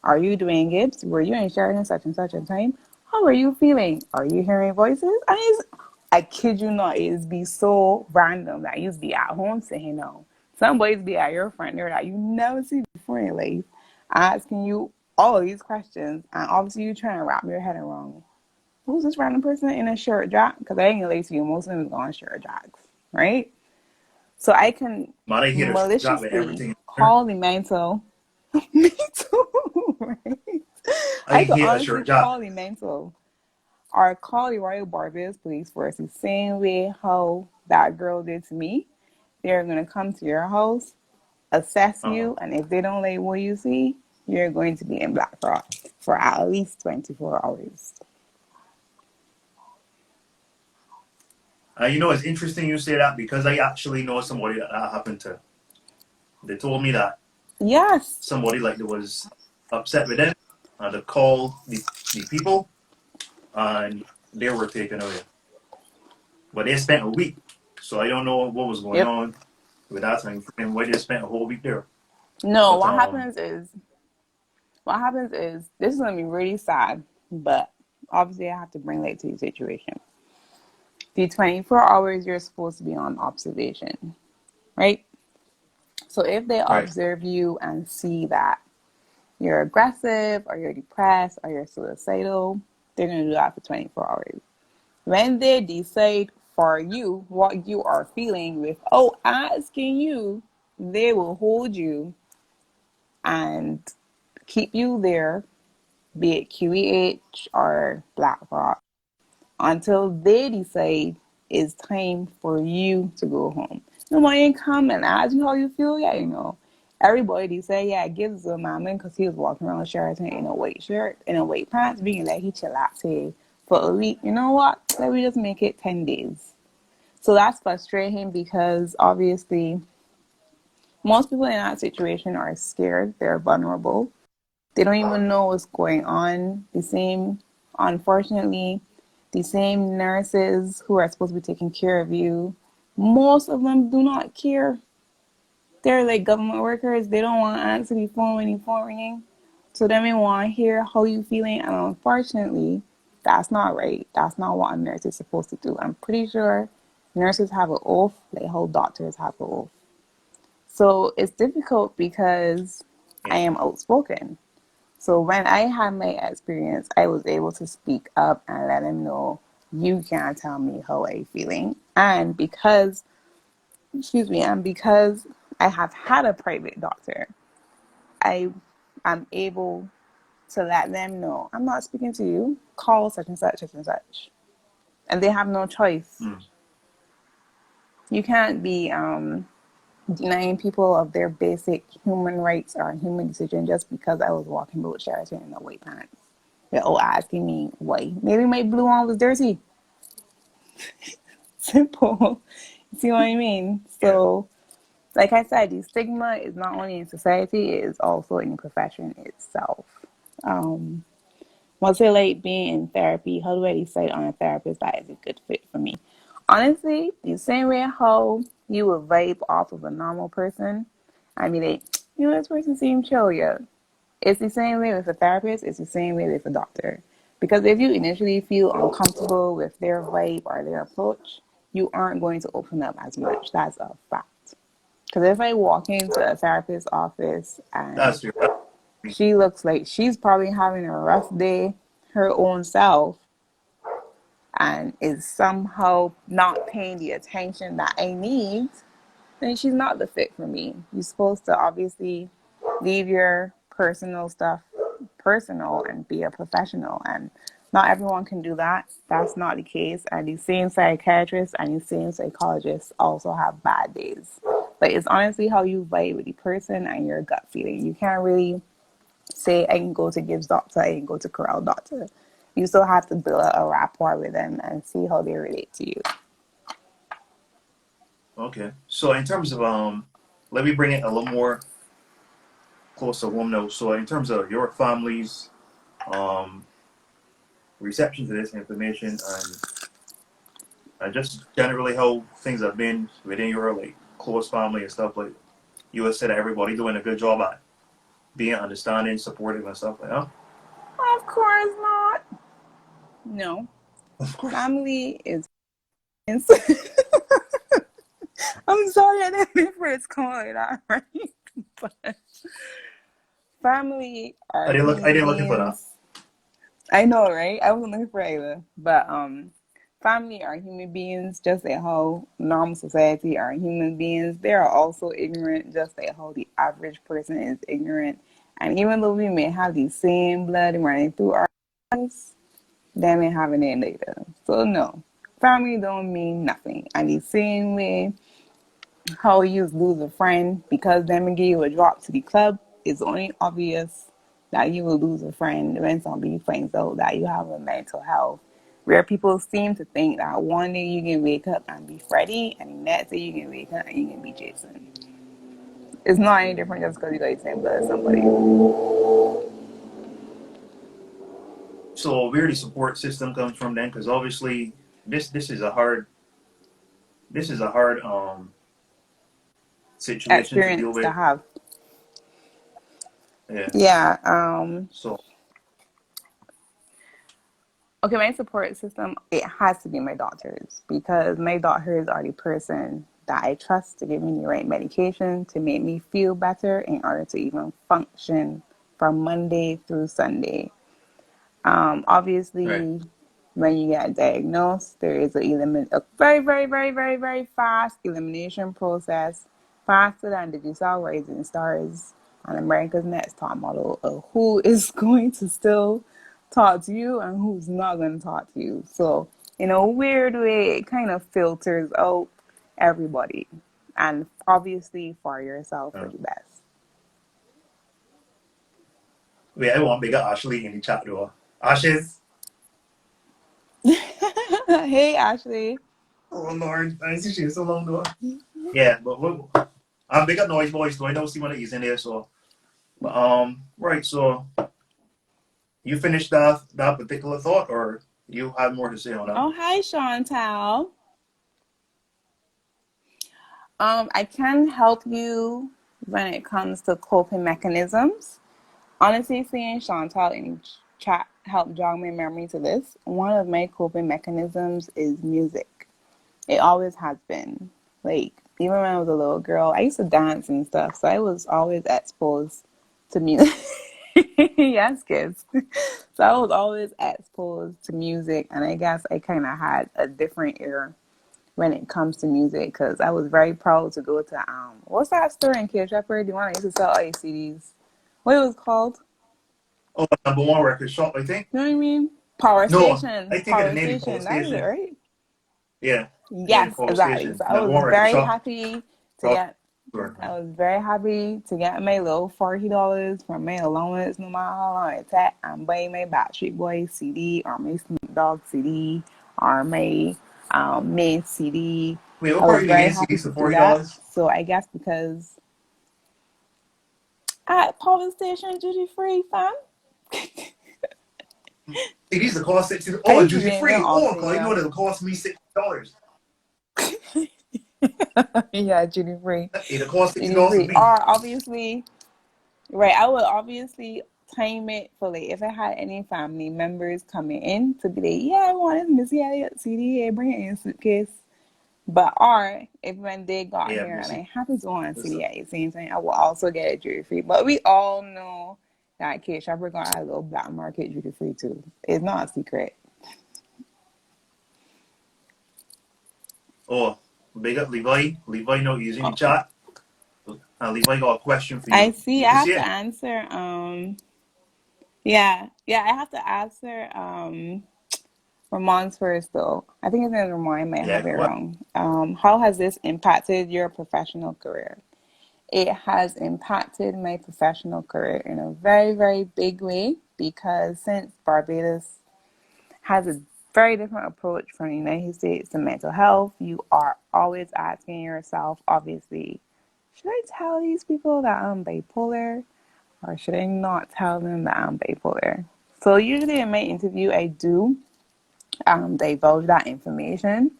are you doing Gibbs? Were you in Sheridan such and such a time? How are you feeling? Are you hearing voices? I kid you not, it's be so random that you be at home saying no. Some boys be at your front door that you never see before in life, asking you all of these questions, and obviously you trying to wrap your head around who's this random person in a shirt jack? Because I ain't gonna lie to you, most of them is on shirt jacks, right? So I can Man, I hear the drop with maliciously everything in there. call the mental. Me too, right? I I could hate a honestly shirt job. call the mental or call the Royal Barbados Police Force the same way how that girl did to me. They're gonna come to your house, assess Uh-huh. you, and if they don't like what you see, you're going to be in Black Rock for at least 24 hours. It's interesting you say that because I actually know somebody that happened to. They told me that Yes. somebody like that was upset with them, and they called the people, and they were taken away. But they spent a week, so I don't know what was going Yep. on with that time frame. Why they spent a whole week there? No, But what happens is this is gonna be really sad, but obviously I have to bring light to the situation. The 24 hours you're supposed to be on observation, right? So if they right, observe you and see that you're aggressive or you're depressed or you're suicidal, they're gonna do that for 24 hours. When they decide for you what you are feeling without asking you, they will hold you and keep you there, be it QEH or BlackRock, until they decide it's time for you to go home. Nobody ain't come and ask you how you feel. Yeah, everybody say, yeah, it gives a man because he was walking around Sheraton in a white shirt, in a white pants, being like he chillaxed for a week. You know what? Let me just make it 10 days. So that's frustrating because obviously most people in that situation are scared. They're vulnerable. They don't even know what's going on. Unfortunately, the same nurses who are supposed to be taking care of you, most of them do not care. They're like government workers. They don't want to answer the phone when the phone ringing. So they may want to hear how you feeling. And unfortunately, that's not right. That's not what a nurse is supposed to do. I'm pretty sure nurses have an oath, like how doctors have an oath. So it's difficult because I yeah, am outspoken. So when I had my experience, I was able to speak up and let them know you can't tell me how I'm feeling. And because I have had a private doctor, I am able to let them know I'm not speaking to you. Call such and such, such and such, and they have no choice. mm, You can't be denying people of their basic human rights or human decision just because I was walking with Sheraton in the white pants. They're all asking me why. Maybe my blue one was dirty. Simple. See what I mean? yeah, So, like I said, the stigma is not only in society, it is also in the profession itself. Um, What's it like being in therapy? How do I decide on a therapist that is a good fit for me? Honestly, the same way how you would vibe off of a normal person, I mean, this person seems chill, yeah. It's the same way with a therapist, it's the same way with a doctor. Because if you initially feel uncomfortable with their vibe or their approach, you aren't going to open up as much. That's a fact. Because if I walk into a therapist's office and That's true. she looks like she's probably having a rough day her own self and is somehow not paying the attention that I need, then she's not the fit for me. You're supposed to obviously leave your personal stuff personal and be a professional. And not everyone can do that. That's not the case. And the same psychiatrists and the same psychologists also have bad days. But it's honestly how you vibe with the person and your gut feeling. You can't really say I can go to Gibbs doctor, I can go to Corral doctor. You still have to build a rapport with them and see how they relate to you. Okay. So in terms of let me bring it a little more close to home now. So in terms of your family's um reception to this information and just generally how things have been within your like close family and stuff like you would say that everybody doing a good job at being understanding, supportive and stuff like that. Of course not. No. Of course. Family is. I'm sorry I didn't mean for it to come like that, right? But family I are didn't look I human didn't looking for that. beings. I know, right? I wasn't looking for it either. But family are human beings just like how normal society are human beings. They are also ignorant just like how the average person is ignorant. And even though we may have the same blood running through our veins, they may have it later. So no. Family don't mean nothing. And the same way how you lose a friend because them give you a drop to the club, it's only obvious that you will lose a friend when somebody finds out that you have a mental health. Where people seem to think that one day you can wake up and be Freddy, and the next day you can wake up and you can be Jason. It's not any different just because you got the same blood as somebody. So where the support system comes from then, because obviously this is a hard situation to deal Experience to with. have. Yeah. Yeah. So Okay, my support system, it has to be my doctors because my doctors are the person that I trust to give me the right medication to make me feel better in order to even function from Monday through Sunday. right. Obviously, when you get diagnosed, there is a very, very, very, very, very fast elimination process, faster than the Giselle Rising Stars on America's Next Top Model of who is going to still talk to you and who's not going to talk to you. So, in a weird way, it kind of filters out everybody. And obviously, for yourself, for Uh, the best. Wait, I want bigger Ashley in the chat though. Ashes. Hey, Ashley. Oh Lord, I see she's so long though. Yeah, but I'm big at noise boys, so I don't see one of these in there. So, but right. So you finished that particular thought, or you have more to say on that? Oh, hi, Chantal. I can help you when it comes to coping mechanisms. Honestly, seeing Chantal in chat helped jog my memory to this. One of my coping mechanisms is music. It always has been. Like, even when I was a little girl, I used to dance and stuff, so I was always exposed to music. Yes, kids. So I was always exposed to music, and I guess I kind of had a different ear when it comes to music because I was very proud to go to what's that store in Cape Shepherd? The one that used to sell all these CDs. What it was called? Oh, number one record shop, I think. You know what I mean? Power No, Station. I think of the Power name of the Station. That is it, station. right? Yeah, yeah, the Yes, Coral exactly. Station. So I Number was one record very shop. happy to get. I was very happy to get my little $40 from my allowance, no matter how long it took, and buy my Backstreet Boys CD or my Snoop Dogg CD or my main CD. Wait, what I part was of the very game happy CDs to for do forty that. dollars? So I guess because at Power Station duty free, fam. CDs that cost $60. I Oh, used to duty be in there free. Oh, often, cause I yeah. know that'll cost me $60. Yeah, duty free. It'll cost Duty $60 to free. me. Or obviously, right, I would obviously time it for like if I had any family members coming in to be like, yeah, I want this Missy Elliott CD, bring it in a suitcase. But or if when they got Yeah, here and Missy. I happen to want a Listen. CD at the same time, I will also get it duty free. But we all know that Kate Shopper got a little black market duty free too. It's not a secret. Oh, big up Levi. Levi not using the chat. And Levi got a question for I you. see. You I can see have to it. answer. Yeah. I have to answer. Ramon's first though. I think his name is Ramon. I might Yeah, have it go on. wrong. How has this impacted your professional career? It has impacted my professional career in a very, very big way because since Barbados has a very different approach from the United States to mental health, you are always asking yourself, obviously, should I tell these people that I'm bipolar or should I not tell them that I'm bipolar? So usually in my interview, I do divulge that information,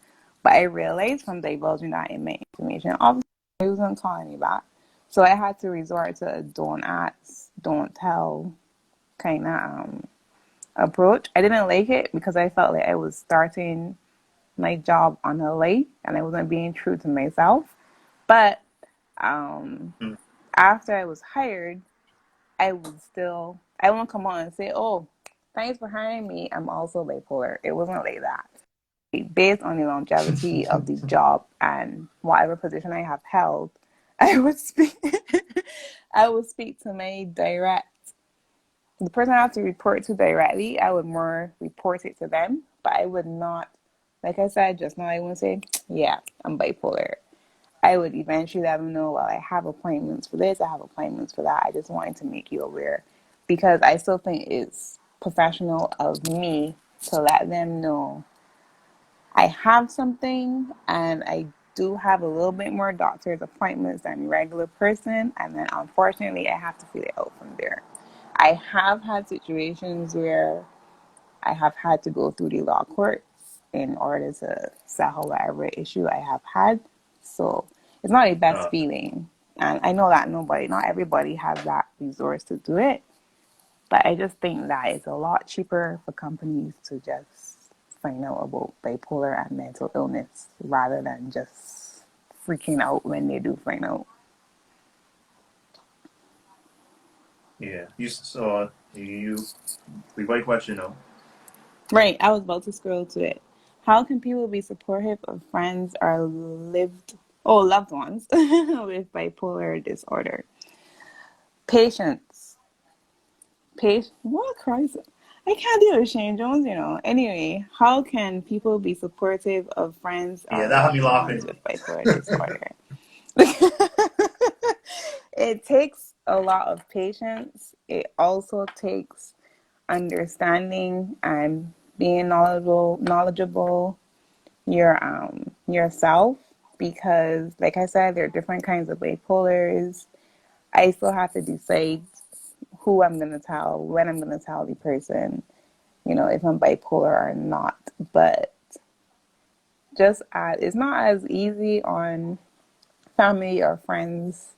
but I realized from divulging that in my information, obviously, I wasn't calling me back. So I had to resort to a don't ask, don't tell kind of approach. I didn't like it because I felt like I was starting my job on a late and I wasn't being true to myself. But um, Mm. after I was hired, I won't come on and say, oh, thanks for hiring me. I'm also bipolar. It wasn't like that. Based on the longevity of the job and whatever position I have held, I would speak I would speak to my direct the person I have to report to directly, I would more report it to them. But I would not, like I said just now, I wouldn't say, yeah, I'm bipolar. I would eventually let them know, well, I have appointments for this, I have appointments for that. I just wanted to make you aware because I still think it's professional of me to let them know I have something and I do have a little bit more doctor's appointments than a regular person. And then unfortunately, I have to figure it out from there. I have had situations where I have had to go through the law courts in order to settle whatever issue I have had. So it's not the best Uh, feeling. And I know that not everybody has that resource to do it. But I just think that it's a lot cheaper for companies to just find out about bipolar and mental illness rather than just freaking out when they do find out. yeah. You saw you Levi question now. Right, I was about to scroll to it. How can people be supportive of friends or loved ones with bipolar disorder? Patience. What Christ? I can't deal with Shane Jones, you know. Anyway, how can people be supportive of friends Yeah, or that had me loved ones laughing. with bipolar disorder? It takes a lot of patience. It also takes understanding and being knowledgeable yourself because like I said, there are different kinds of bipolars. I still have to decide who I'm gonna tell, when I'm gonna tell the person, if I'm bipolar or not. But it's not as easy on family or friends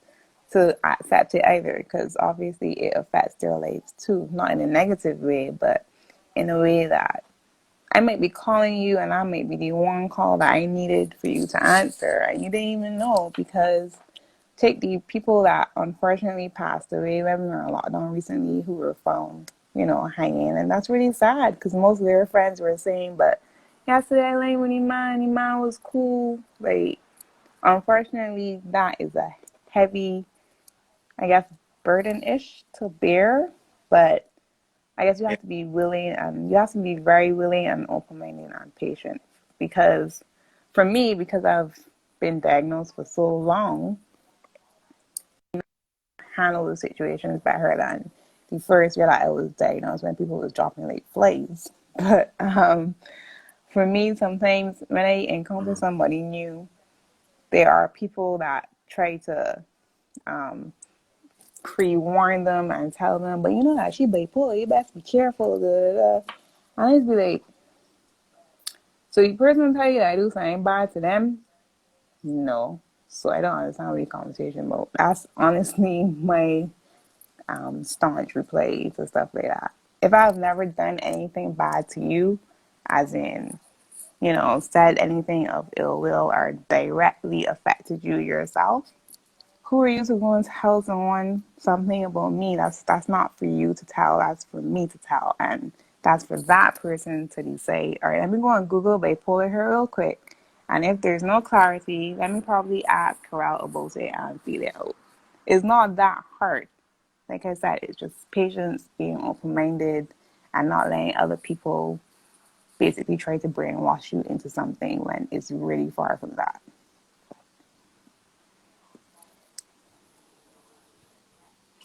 to accept it either because obviously it affects their lives too, not in a negative way, but in a way that I might be calling you and I might be the one call that I needed for you to answer and you didn't even know because take the people that unfortunately passed away. We were in lockdown recently who were found, hanging, and that's really sad because most of their friends were saying, but yesterday I lay with Iman was cool. Like, unfortunately, that is a heavy, I guess, burden-ish to bear, but I guess you Yeah. have to be willing and you have to be very willing and open-minded and patient because for me, because I've been diagnosed for so long, handle the situations better than the first year that I was diagnosed when people was dropping like flies. But for me, sometimes when I encounter Mm. somebody new, there are people that try to um, pre-warn them and tell them, but you know that she bipolar, you best be careful. Da, da, da. And I just be like, so the person tell you that I do something bad to them, No. So I don't understand what the conversation about. That's honestly my staunch reply to stuff like that. If I've never done anything bad to you, as in, said anything of ill will or directly affected you yourself, who are you to go and tell someone something about me? That's not for you to tell. That's for me to tell, and that's for that person to decide. All right, let me go on Google bipolar here real quick, and if there's no clarity, let me probably ask Corral about it and feel it out. It's not that hard. Like I said, it's just patience, being open-minded, and not letting other people basically try to brainwash you into something when it's really far from that.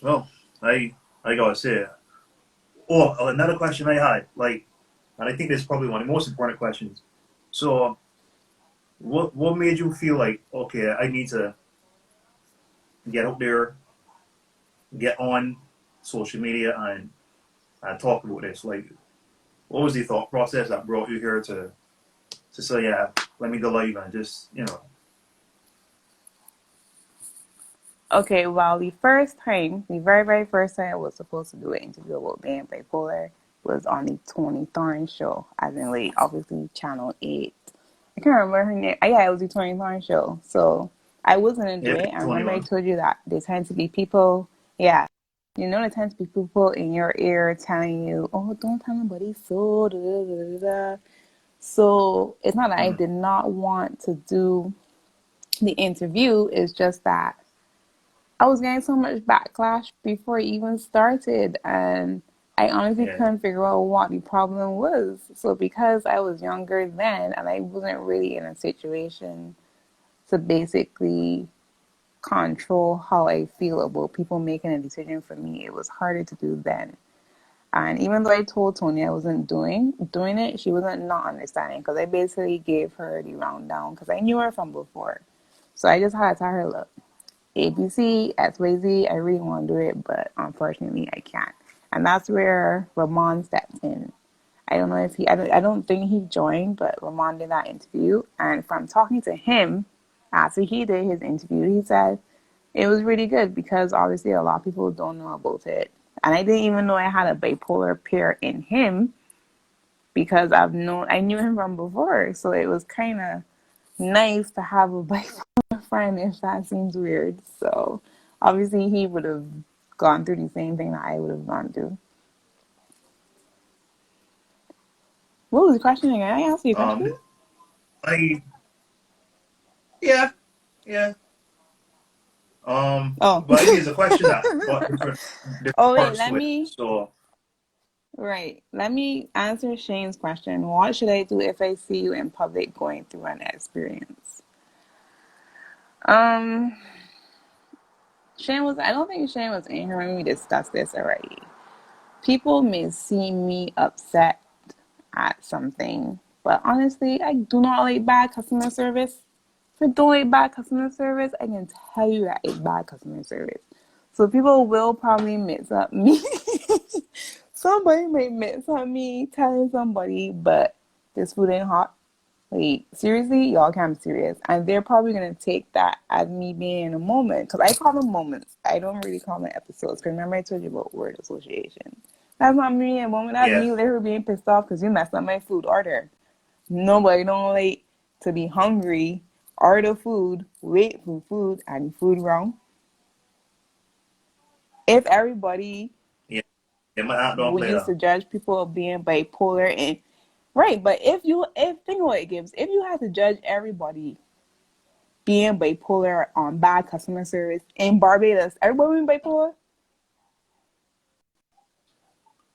Well, I gotta say, oh, another question I had, like, and I think this is probably one of the most important questions. So, what made you feel like, okay, I need to get out there, get on social media, and talk about this? Like, what was the thought process that brought you here to say, yeah, let me go live and just, Okay, well, the very, very first time I was supposed to do an interview about being bipolar was on the Tony Thorne show, as in, like, obviously, Channel 8. I can't remember her name. Yeah, it was the Tony Thorne show. So I wasn't into yeah, it. And remember, I 21. told you that there tend to be people, yeah, there tend to be people in your ear telling you, oh, don't tell nobody so, da, da, da, da. So it's not that I Mm, did not want to do the interview, it's just that I was getting so much backlash before it even started, and I honestly yeah, couldn't figure out what the problem was. So, because I was younger then and I wasn't really in a situation to basically control how I feel about people making a decision for me, it was harder to do then. And even though I told Tony I wasn't doing it, she wasn't not understanding because I basically gave her the rundown because I knew her from before. So I just had to tell her, look, ABC, XYZ, I really want to do it, but unfortunately I can't. And that's where Ramon stepped in. I don't know if I don't think he joined, but Ramon did that interview. And from talking to him after he did his interview, he said it was really good because obviously a lot of people don't know about it. And I didn't even know I had a bipolar pair in him because I knew him from before. So it was kind of nice to have a bipolar friend if that seems weird. So obviously he would have gone through the same thing that I would have gone through. What was the question again? I asked you a question? um, I yeah, yeah. Oh. But I mean, it's a question that got different Oh wait, parts to it. So, let me answer Shane's question. What should I do if I see you in public going through an experience? Um I don't think Shane was in here when we discussed this already. People may see me upset at something, but honestly, I do not like bad customer service. If I don't like bad customer service, I can tell you that it's bad customer service. So people will probably mix up me. Somebody may mix up me telling somebody, but this food ain't hot. Like, seriously, y'all can't be serious. And they're probably going to take that as me being in a moment. Because I call them moments. I don't really call them episodes. Because remember, I told you about word association. That's not me in a moment. That's yeah, me literally being pissed off because you messed up my food order. Nobody don't like to be hungry, order food, wait for food, and food wrong. If everybody yeah, yeah. My aunt don't we play used that. to judge people being bipolar and right, but if think of what it gives, if you had to judge everybody being bipolar on bad customer service in Barbados, everybody being bipolar.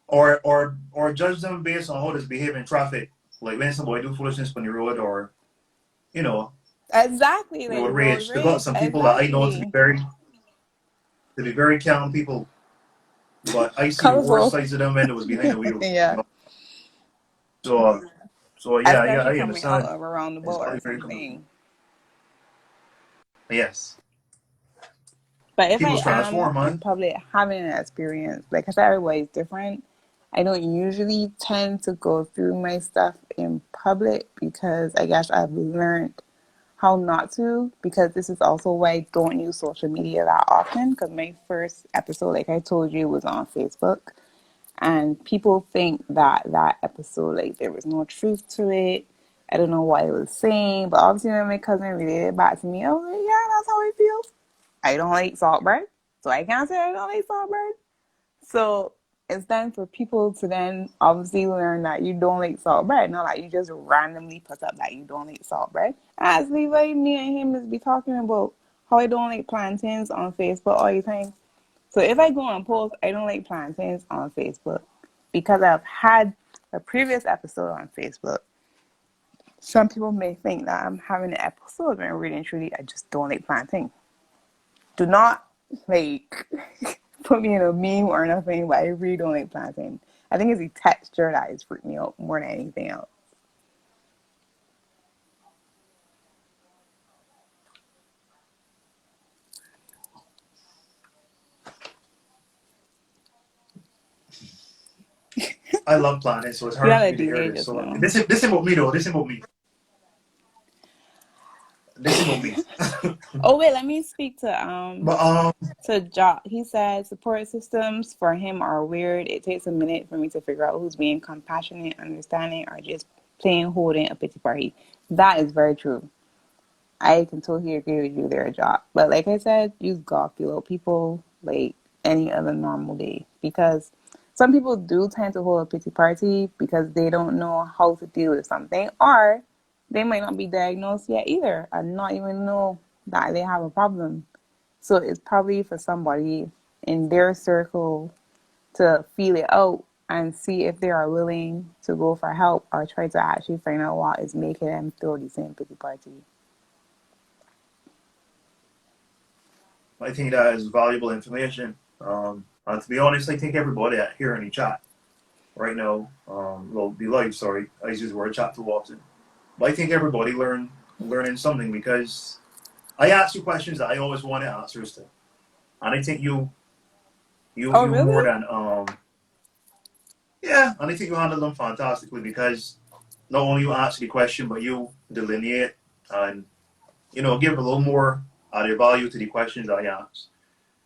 Or judge them based on how they behave in traffic. Like when somebody do foolishness on the road, or you know, Exactly, like road road rage. They got rage. some people that I know Exactly. to be very calm people, but I see the worst Colorful. sides of them when it was behind the wheel. Yeah. So yeah, yeah, Especially I coming out understand. of a roundabout It's or very very comfortable. something. Yes, But if I people's am transform, in man. public having an experience, like I said, everybody's different. I don't usually tend to go through my stuff in public because I guess I've learned how not to, because this is also why I don't use social media that often, because my first episode, like I told you, was on Facebook. And people think that that episode, like, there was no truth to it. I don't know what it was saying, but obviously when my cousin related it back to me, I was like, yeah, that's how it feels. I don't like salt bread, so I can't say I don't like salt bread. So it's time for people to then obviously learn that you don't like salt bread, not like you just randomly put up that you don't like salt bread. As Levi, me and him is be talking about how I don't like plantains on Facebook all the time. So if I go and post, I don't like plantains on Facebook because I've had a previous episode on Facebook. Some people may think that I'm having an episode when really and truly I just don't like plantain. Do not like put me in a meme or nothing, but I really don't like plantain. I think it's the texture that is freaking me out more than anything else. I love planets, so it's You hard had for a me to hear delay this. just So now. this about me though. This about me. This about me. Oh wait, let me speak But to Jock. He said support systems for him are weird. It takes a minute for me to figure out who's being compassionate, understanding, or just plain holding a pity party. That is very true. I can totally agree with you there, Jock. But like I said, use golf below people like any other normal day, because some people do tend to hold a pity party because they don't know how to deal with something, or they might not be diagnosed yet either and not even know that they have a problem. So it's probably for somebody in their circle to feel it out and see if they are willing to go for help or try to actually find out what is making them throw the same pity party. I think that is valuable information. And to be honest, I think everybody here in the chat right now, well, the live, sorry, I use the word chat too often. But I think everybody learning something because I ask you questions that I always wanted answers to, and I think Oh, you more really? than yeah, and I think you handle them fantastically because not only you answer the question, but you delineate and give a little more added value to the questions I ask.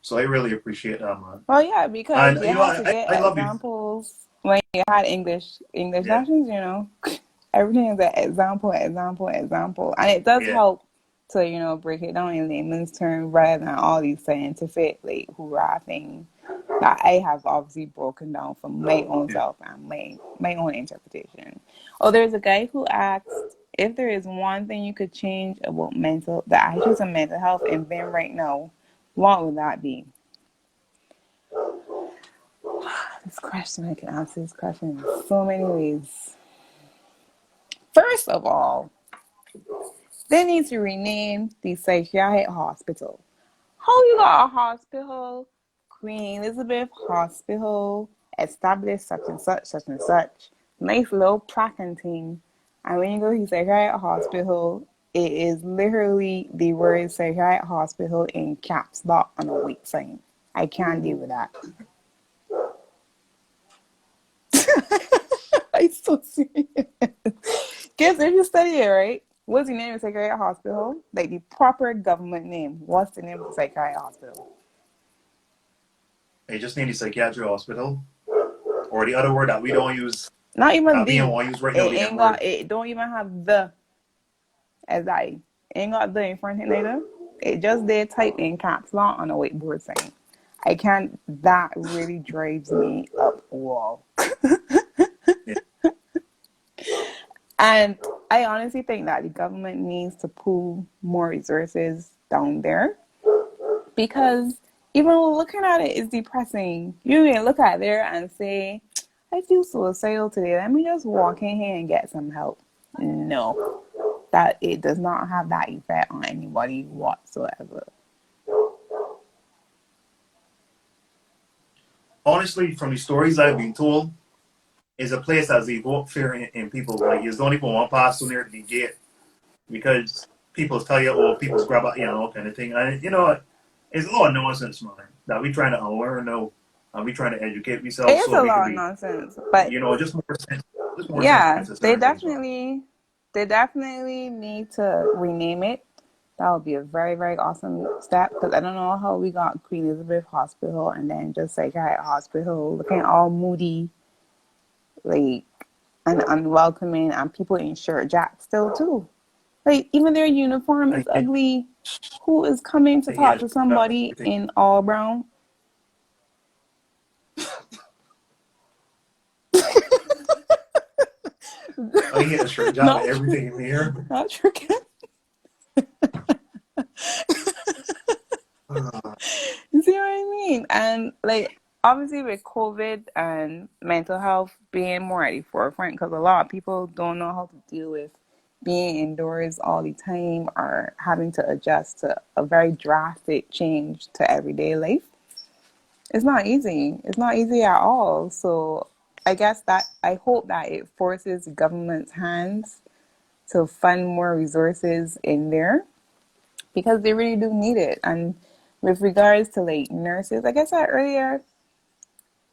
So I really appreciate that, man. Well, yeah, because And you had to I get love you. examples when you had English Yeah, lessons. Everything is an example, example, example, and it does yeah, help to break it down in layman's terms rather than all these scientific like hoorah things that I have obviously broken down from my own yeah. self and my own interpretation. Oh, there's a guy who asked if there is one thing you could change about the attitudes of mental health in Ben right now, what would that be? This question, I can answer this question in so many ways. First of all, they need to rename the psychiatric hospital. How you got a hospital? Queen Elizabeth Hospital, established such and such, such and such. Nice little plaque and thing. And when you go to the psychiatric hospital, it is literally the word psychiatric hospital in caps lock on a white sign. I can't deal with that. I'm so serious. Kids, if you study it, right? What's the name of the psychiatric hospital? Like the proper government name. What's the name of the psychiatric hospital? I just need a psychiatric hospital, or the other word that we don't use, Not even that we the. don't want to use right now, It the N ain't word. got. It don't even have the as I. Ain't got the in front of it either. It just there type in caps lock on a whiteboard saying. I can't. That really drives me up a wall. Yeah. And I honestly think that the government needs to pool more resources down there, because even looking at it is depressing. You can look at there and say, I feel suicidal today. Let me just walk in here and get some help. No, that it does not have that effect on anybody whatsoever. Honestly, from the stories I've been told, is a place that's evoked fear in people. Like you don't even want to pass through near the gate because people tell you, oh, people's grab at kind of thing. And it's a lot of nonsense, man. That we trying to unlearn now, and we trying to educate It ourselves is so a we could lot of be, nonsense, but just more sense yeah, to they certain things, man. definitely They definitely need to rename it. That would be a very, very awesome step because I don't know how we got Queen Elizabeth Hospital and then just Psychiatric Hospital looking all moody, like, and unwelcoming, and people in shirt jacks still too. Like, even their uniform is Yeah, ugly. Who is coming to yeah, talk just to somebody everything. in all brown? Oh, you get a straight job at Not true. everything in here. Not true. You see what I mean? And like obviously with COVID and mental health being more at the forefront, because a lot of people don't know how to deal with being indoors all the time or having to adjust to a very drastic change to everyday life. It's not easy. It's not easy at all. So I guess that I hope that it forces government's hands to fund more resources in there because they really do need it. And with regards to like nurses, like I said earlier,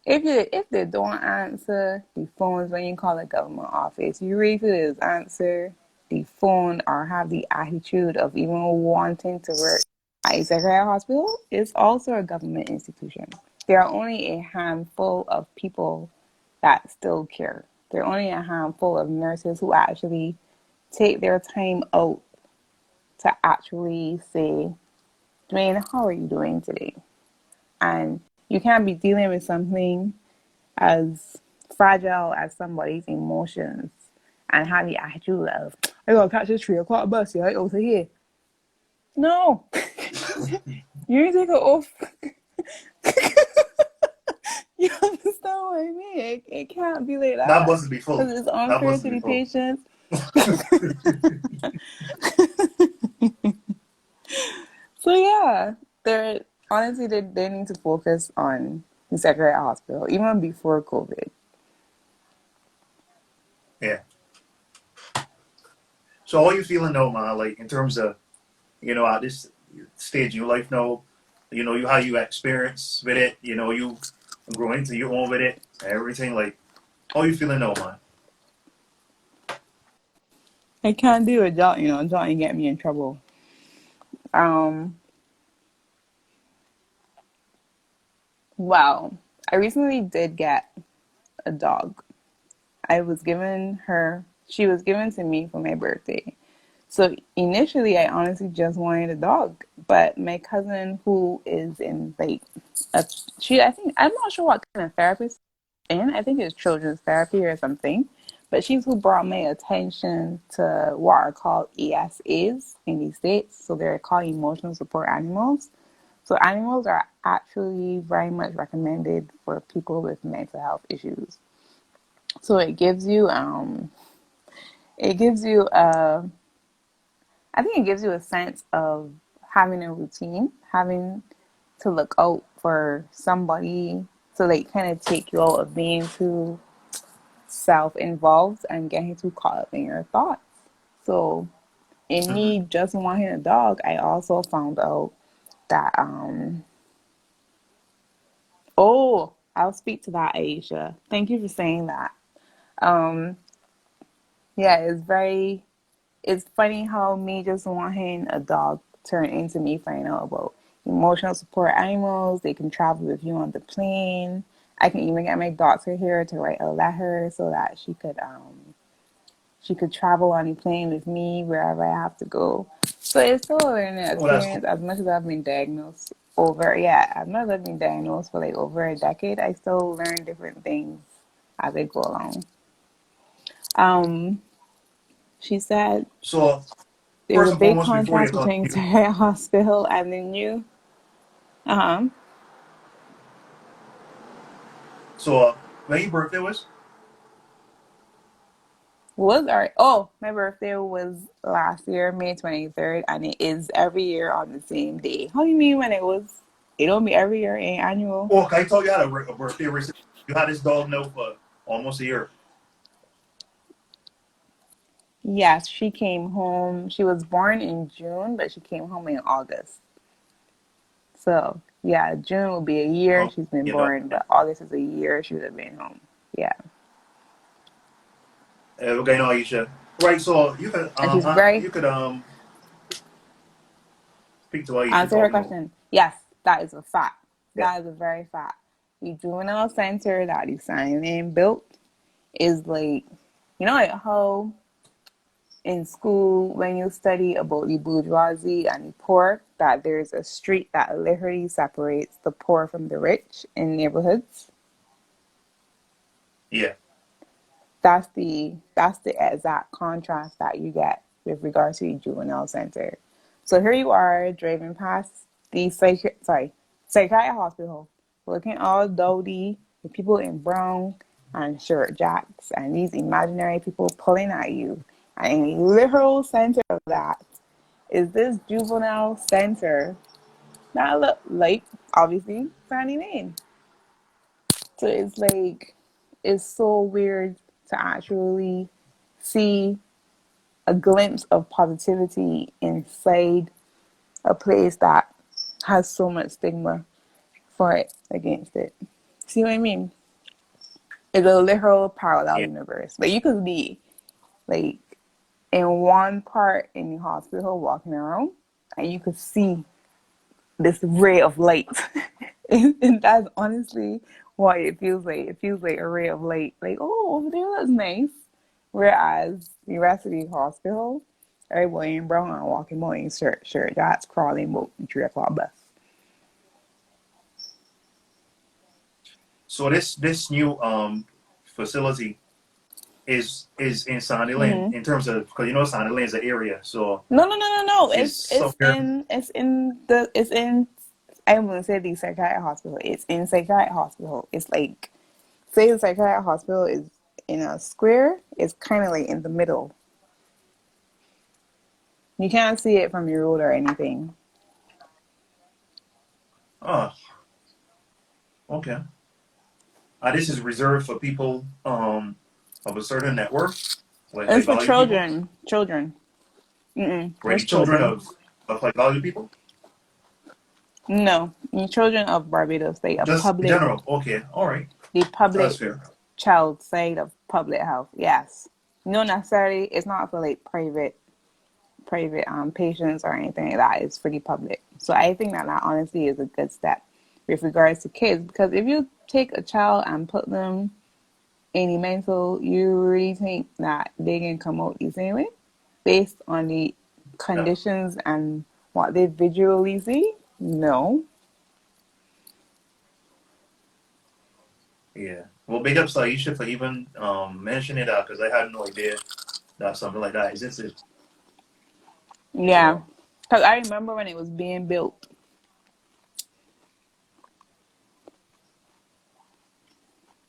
if they don't answer the phones when you call a government office, you really just answer the phone or have the attitude of even wanting to work at a secretary hospital, it's also a government institution. There are only a handful of people that still care. There are only a handful of nurses who actually take their time out to actually say, Dwayne, how are you doing today? And you can't be dealing with something as fragile as somebody's emotions and have the attitude of, I gotta catch this 3 o'clock bus, yeah, over here. No, you need to take it off. You understand what I mean? It can't be like That that bus would be full. because it's That unfair bus to would be the full. patients. So yeah, they're honestly they need to focus on the secondary hospital even before COVID. Yeah. So how you feeling though, man? Like in terms of at this stage in your life now, you how you experience with it. You growing into your own with it and everything. Like how you feeling now, man? I can't do it, John. John, you get me in trouble. Um, well, I recently did get a dog. She was given to me for my birthday. So initially, I honestly just wanted a dog, but my cousin, who is in like, I think I'm not sure what kind of therapist in. I think it's children's therapy or something, but she's who brought my attention to what are called ESAs in the States. So they're called emotional support animals. So animals are actually very much recommended for people with mental health issues. So it gives you I think it gives you a sense of having a routine, having to look out for somebody to like kind of take you out of being too self-involved and getting too caught up in your thoughts. So in Mm-hmm. me just wanting a dog, I also found out that I'll speak to that, Aisha. Thank you for saying that. Um yeah, it's funny how me just wanting a dog turned into me finding out about emotional support animals. They can travel with you on the plane. I can even get my doctor here to write a letter so that she could travel on the plane with me wherever I have to go. So it's still a learning Oh, that's cool. experience. As much as I've been diagnosed over, yeah, as much as I've been diagnosed for like over a decade, I still learn different things as I go along. Um, she said So there's first a and big foremost, before contrast you between continue, Terre Hospital and the new. Uh huh. so when your birthday was? Was our my birthday was last year, May 23rd, and it is every year on the same day. How do you mean when it was? It don't be every year in annual. Oh, I told you had a birthday recently. You had this dog now for almost a year. Yes, she came home. She was born in June, but she came home in August. So yeah, June will be a year Oh, she's been you know, born, but August is a year she would have been home. Yeah. we're going on, Aisha. Right. So and she's very you could speak to what you're answer her talking about. question. Yes, that is a fact. Yeah. That is a very fact. The juvenile center that the sign built is like, you know, like how in school when you study about the bourgeoisie and the poor, that there's a street that literally separates the poor from the rich in neighborhoods. Yeah. That's the exact contrast that you get with regards to the juvenile center. So here you are driving past the psychiatric hospital, looking all dowdy with people in brown and shirt jacks and these imaginary people pulling at you. And in the literal center of that is this juvenile center that look like obviously Fannie Mae. So it's like it's so weird to actually see a glimpse of positivity inside a place that has so much stigma for it against it. See what I mean? It's a literal parallel Yeah. universe. But you could be like in one part in the hospital walking around and you could see this ray of light. And that's honestly what it feels like. It feels like a ray of light. Like, oh, over there looks nice. Whereas the rest of the hospital, everybody in brown and walking boy in shirt. That's crawling about the 3 o'clock bus. So this new facility is in Sandy Mm-hmm. in terms of because you know Sandy is an area, so No. is somewhere. It's in I wouldn't say the psychiatric hospital. It's in psychiatric hospital. It's like say the psychiatric hospital is in a square. It's kind of like in the middle. You can't see it from your road or anything. Oh, okay. This is reserved for people of a certain net worth, like high It's for value people, children. Children. right? It's Children children. of high value people. No, children of Barbados. They a Just in public, general. Okay, all right, the that's public fair. child side of public health. Yes. No, necessarily. It's not for like private patients or anything like that. It's for the public. So I think that honestly is a good step with regards to kids because if you take a child and put them in the mental, you really think that they can come out the same way based on the No, conditions and what they visually see? No. yeah. Well, big ups to Aisha for even mentioning that because I had no idea that something like that existed. Yeah. So, Because I remember when it was being built.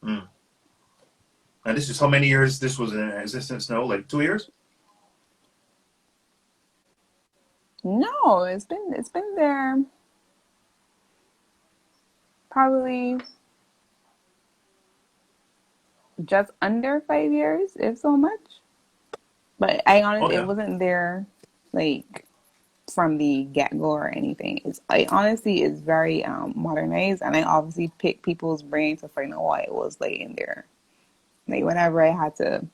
mm. And this is how many years this was in existence now? Like 2 years? No, it's been there probably just under 5 years, if so much. But I honestly, it Okay. wasn't there like from the get go or anything. It's I honestly is very modernized, and I obviously pick people's brain to find out why it was laying there. Like whenever I had to,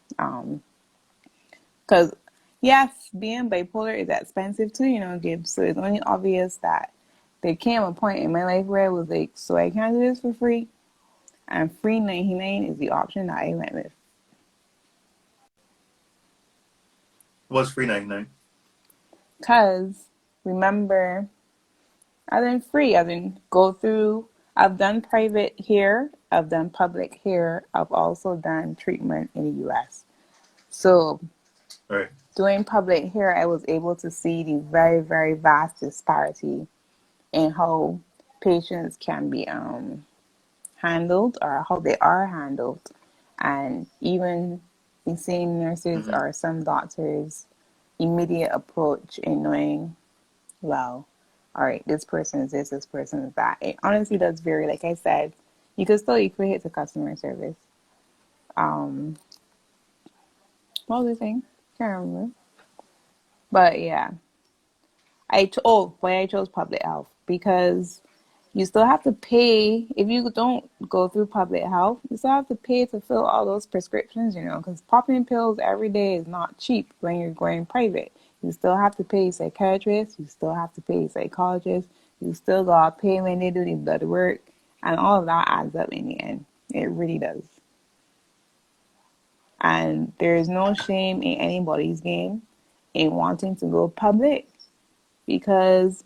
because yes, being bipolar is expensive too, Gibbs. So it's only obvious that there came a point in my life where I was like, so I can't do this for free, and free 99 is the option that I went with. It was free 99. Cause remember, I didn't free. I didn't go through. I've done private here. I've done public here. I've also done treatment in the U.S. So Right. doing public here, I was able to see the very, very vast disparity in how patients can be handled or how they are handled, and even the same nurses Mm-hmm. or some doctors' immediate approach in knowing, well, all right, this person is this person is that. It honestly does vary. Like I said, you could still equate it to customer service. Um, what was I saying? Can't remember. But yeah, why I chose public health because You still have to pay if you don't go through public health. You still have to pay to fill all those prescriptions, because popping pills every day is not cheap when you're going private. You still have to pay psychiatrists. You still have to pay psychologists. You still gotta pay when they do the blood work, and all of that adds up in the end. It really does. And there is no shame in anybody's game in wanting to go public, because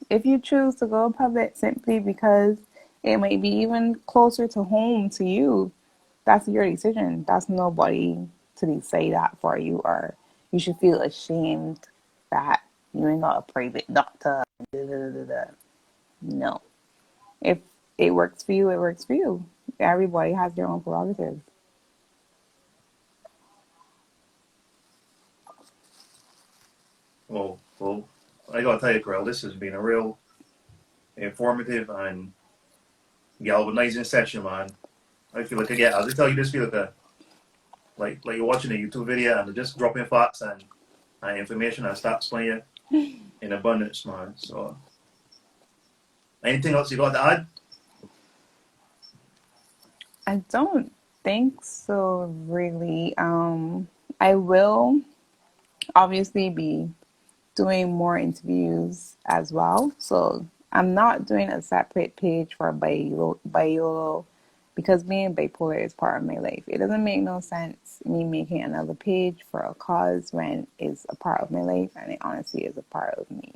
if you choose to go public simply because it might be even closer to home to you, that's your decision. That's nobody to decide that for you, or you should feel ashamed that you ain't got a private doctor. No. If it works for you, it works for you. Everybody has their own prerogatives. Well, I gotta tell you, Carl, this has been a real informative and galvanizing session, man. I feel like again, as I tell you, this feel like like you're watching a YouTube video and they're just dropping facts and information and stats for you in abundance, man. So, anything else you got to add? I don't think so, really. I will obviously be doing more interviews as well. So I'm not doing a separate page for biYolo because being bipolar is part of my life. It doesn't make no sense me making another page for a cause when it's a part of my life, and it honestly is a part of me.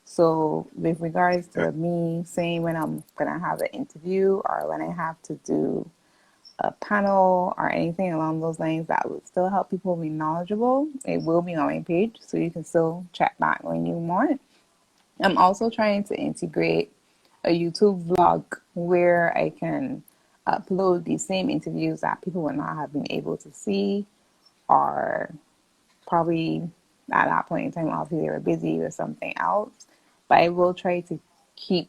So with regards to me saying when I'm gonna have an interview or when I have to do a panel or anything along those lines that would still help people be knowledgeable, it will be on my page, so you can still check back when you want. I'm also trying to integrate a YouTube vlog where I can upload the same interviews that people would not have been able to see, or probably at that point in time, obviously they were busy with something else. But I will try to keep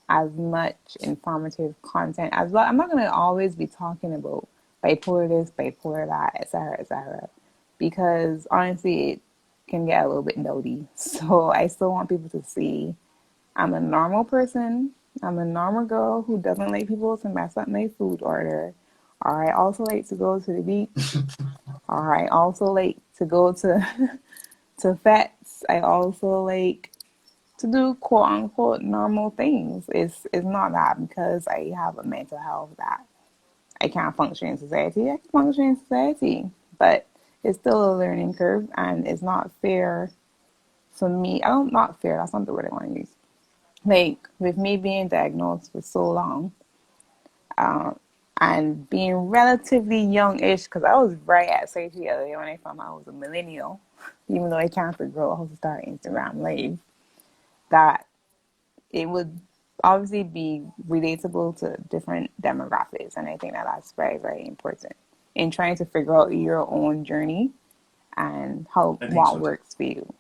as much informative content as well. I'm not going to always be talking about bipolar this, bipolar that, etc., because honestly, it can get a little bit nutty. So I still want people to see I'm a normal person. I'm a normal girl who doesn't like people to mess up my food order. Or I also like to go to the beach. Or I also like to go to to vets. I also like to do quote unquote normal things. It's not that because I have a mental health that I can't function in society. I can function in society, but it's still a learning curve, and it's not fair for me. I don't Not fair. That's not the word I want to use. Like with me being diagnosed for so long, and being relatively young-ish, because I was right at surgery earlier when I found out I was a millennial, even though I can't figure out how to start Instagram Live. That it would obviously be relatable to different demographics, and I think that that's very, very important in trying to figure out your own journey and how I think what so too. works for you.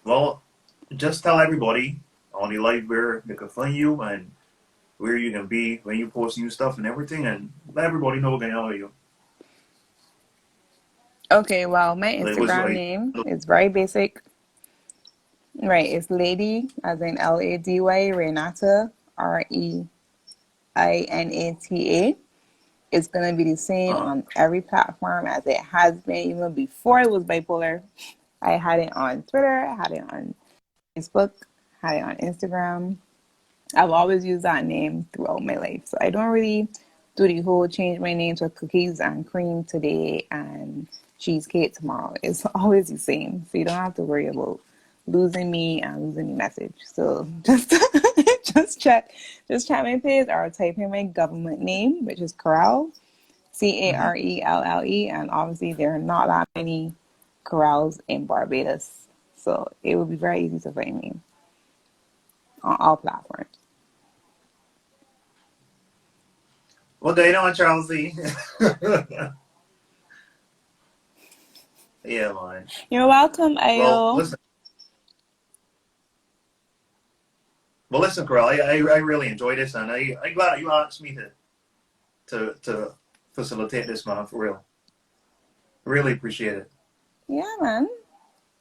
Well, just tell everybody on the live where they can find you and where you can be when you post new stuff and everything, and let everybody know again how you. Okay, well, my Like, was Instagram like, name is very basic. Right, it's Lady, as in Lady, Renata, Reinata. It's gonna be the same uh, on every platform as it has been even before it was bipolar. I had it on Twitter, I had it on Facebook, had it on Instagram. I've always used that name throughout my life. So I don't really do the whole change my name to cookies and cream today and cheesecake tomorrow. It's always the same. So you don't have to worry about losing me and losing the message. So just just check my page or type in my government name, which is Corral, Carelle, and obviously there are not that many corrals in Barbados. So it would be very easy to find me on all platforms. well, they know Charlesy. Yeah, man. You're welcome, Well, Ayo. listen. Well, listen, Carl. I really enjoyed this, and I'm glad that you asked me to facilitate this, man. For real, really appreciate it. Yeah, man.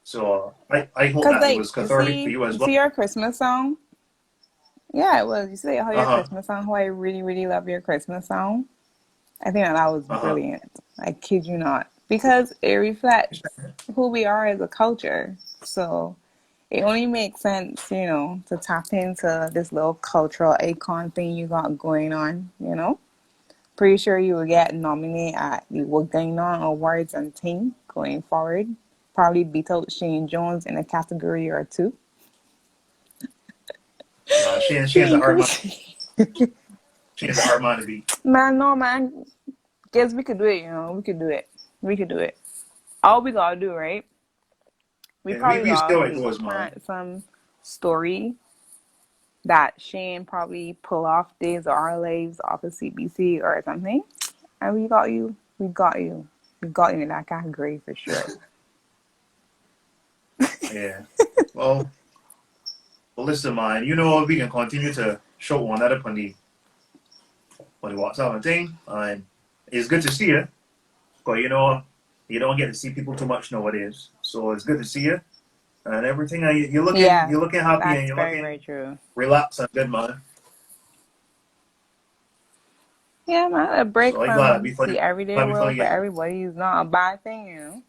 So I hope Cause that it like was cathartic for you you as well. see our Christmas song. Yeah, it was. You see how Uh your huh. Christmas song. How I really really love your Christmas song. I think that was Uh huh. brilliant. I kid you not, because it reflects who we are as a culture. So it only makes sense, to tap into this little cultural icon thing you got going on. Pretty sure you will get nominated at the What Going On Awards and thing going forward. Probably beat out Shane Jones in a category or two. Nah, Shane's a Shane hard man. Chris. Shane's a hard man to beat. Man, no man. Guess we could do it. We could do it. We could do it. All we gotta do, right? We Yeah, probably we gotta still it goes, man. plant some story that Shane probably pull off Days of Our Lives off of CBC or something. And we got you. We got you. We got you in that category for sure. Yeah. Well, listen, man. You know we can continue to show one another on the WhatsApp and thing, and it's good to see you. Cause you don't get to see people too much nowadays, so it's good to see you and everything. Yeah, You're looking happy and that's you're very, very looking true. relaxed and good, man. Yeah, man, a break So I'm glad from the everyday glad we world finally for get everybody is not a bad thing.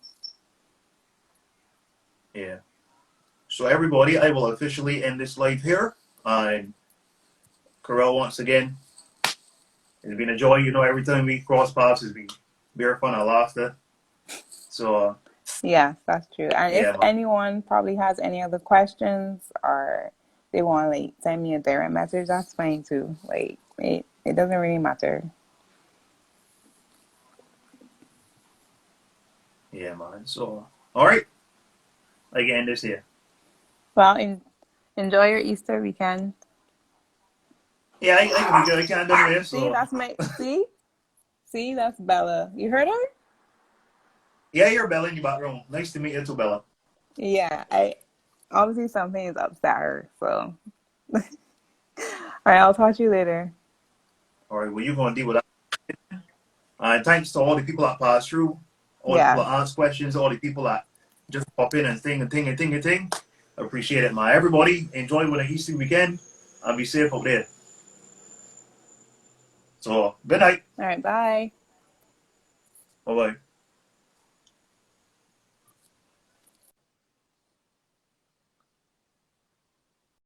yeah. So everybody, I will officially end this live here. And Carell, once again, it's been a joy. Every time we cross paths, it's been beer fun and laughter. So Yes, that's true. And if yeah, man. anyone probably has any other questions or they want to like send me a direct message, that's fine too. Like it doesn't really matter. Yeah, man. So all right, I can end this here. Well, enjoy your Easter weekend. Yeah, I can be good. I can't do this. See, So see, that's Bella. You heard her? yeah, you're Bella in your background. Nice to meet you too, Bella. Yeah, I obviously something is upset her. So, all right, I'll talk to you later. All right, well, you're going to deal with that. And thanks to all the people that passed through, all the people Yeah. that asked questions, all the people that just pop in and thing and thing and thing and thing. I appreciate it, man. Everybody, enjoy with an Easter weekend and be safe out there. So, good night. All right, bye. Bye bye.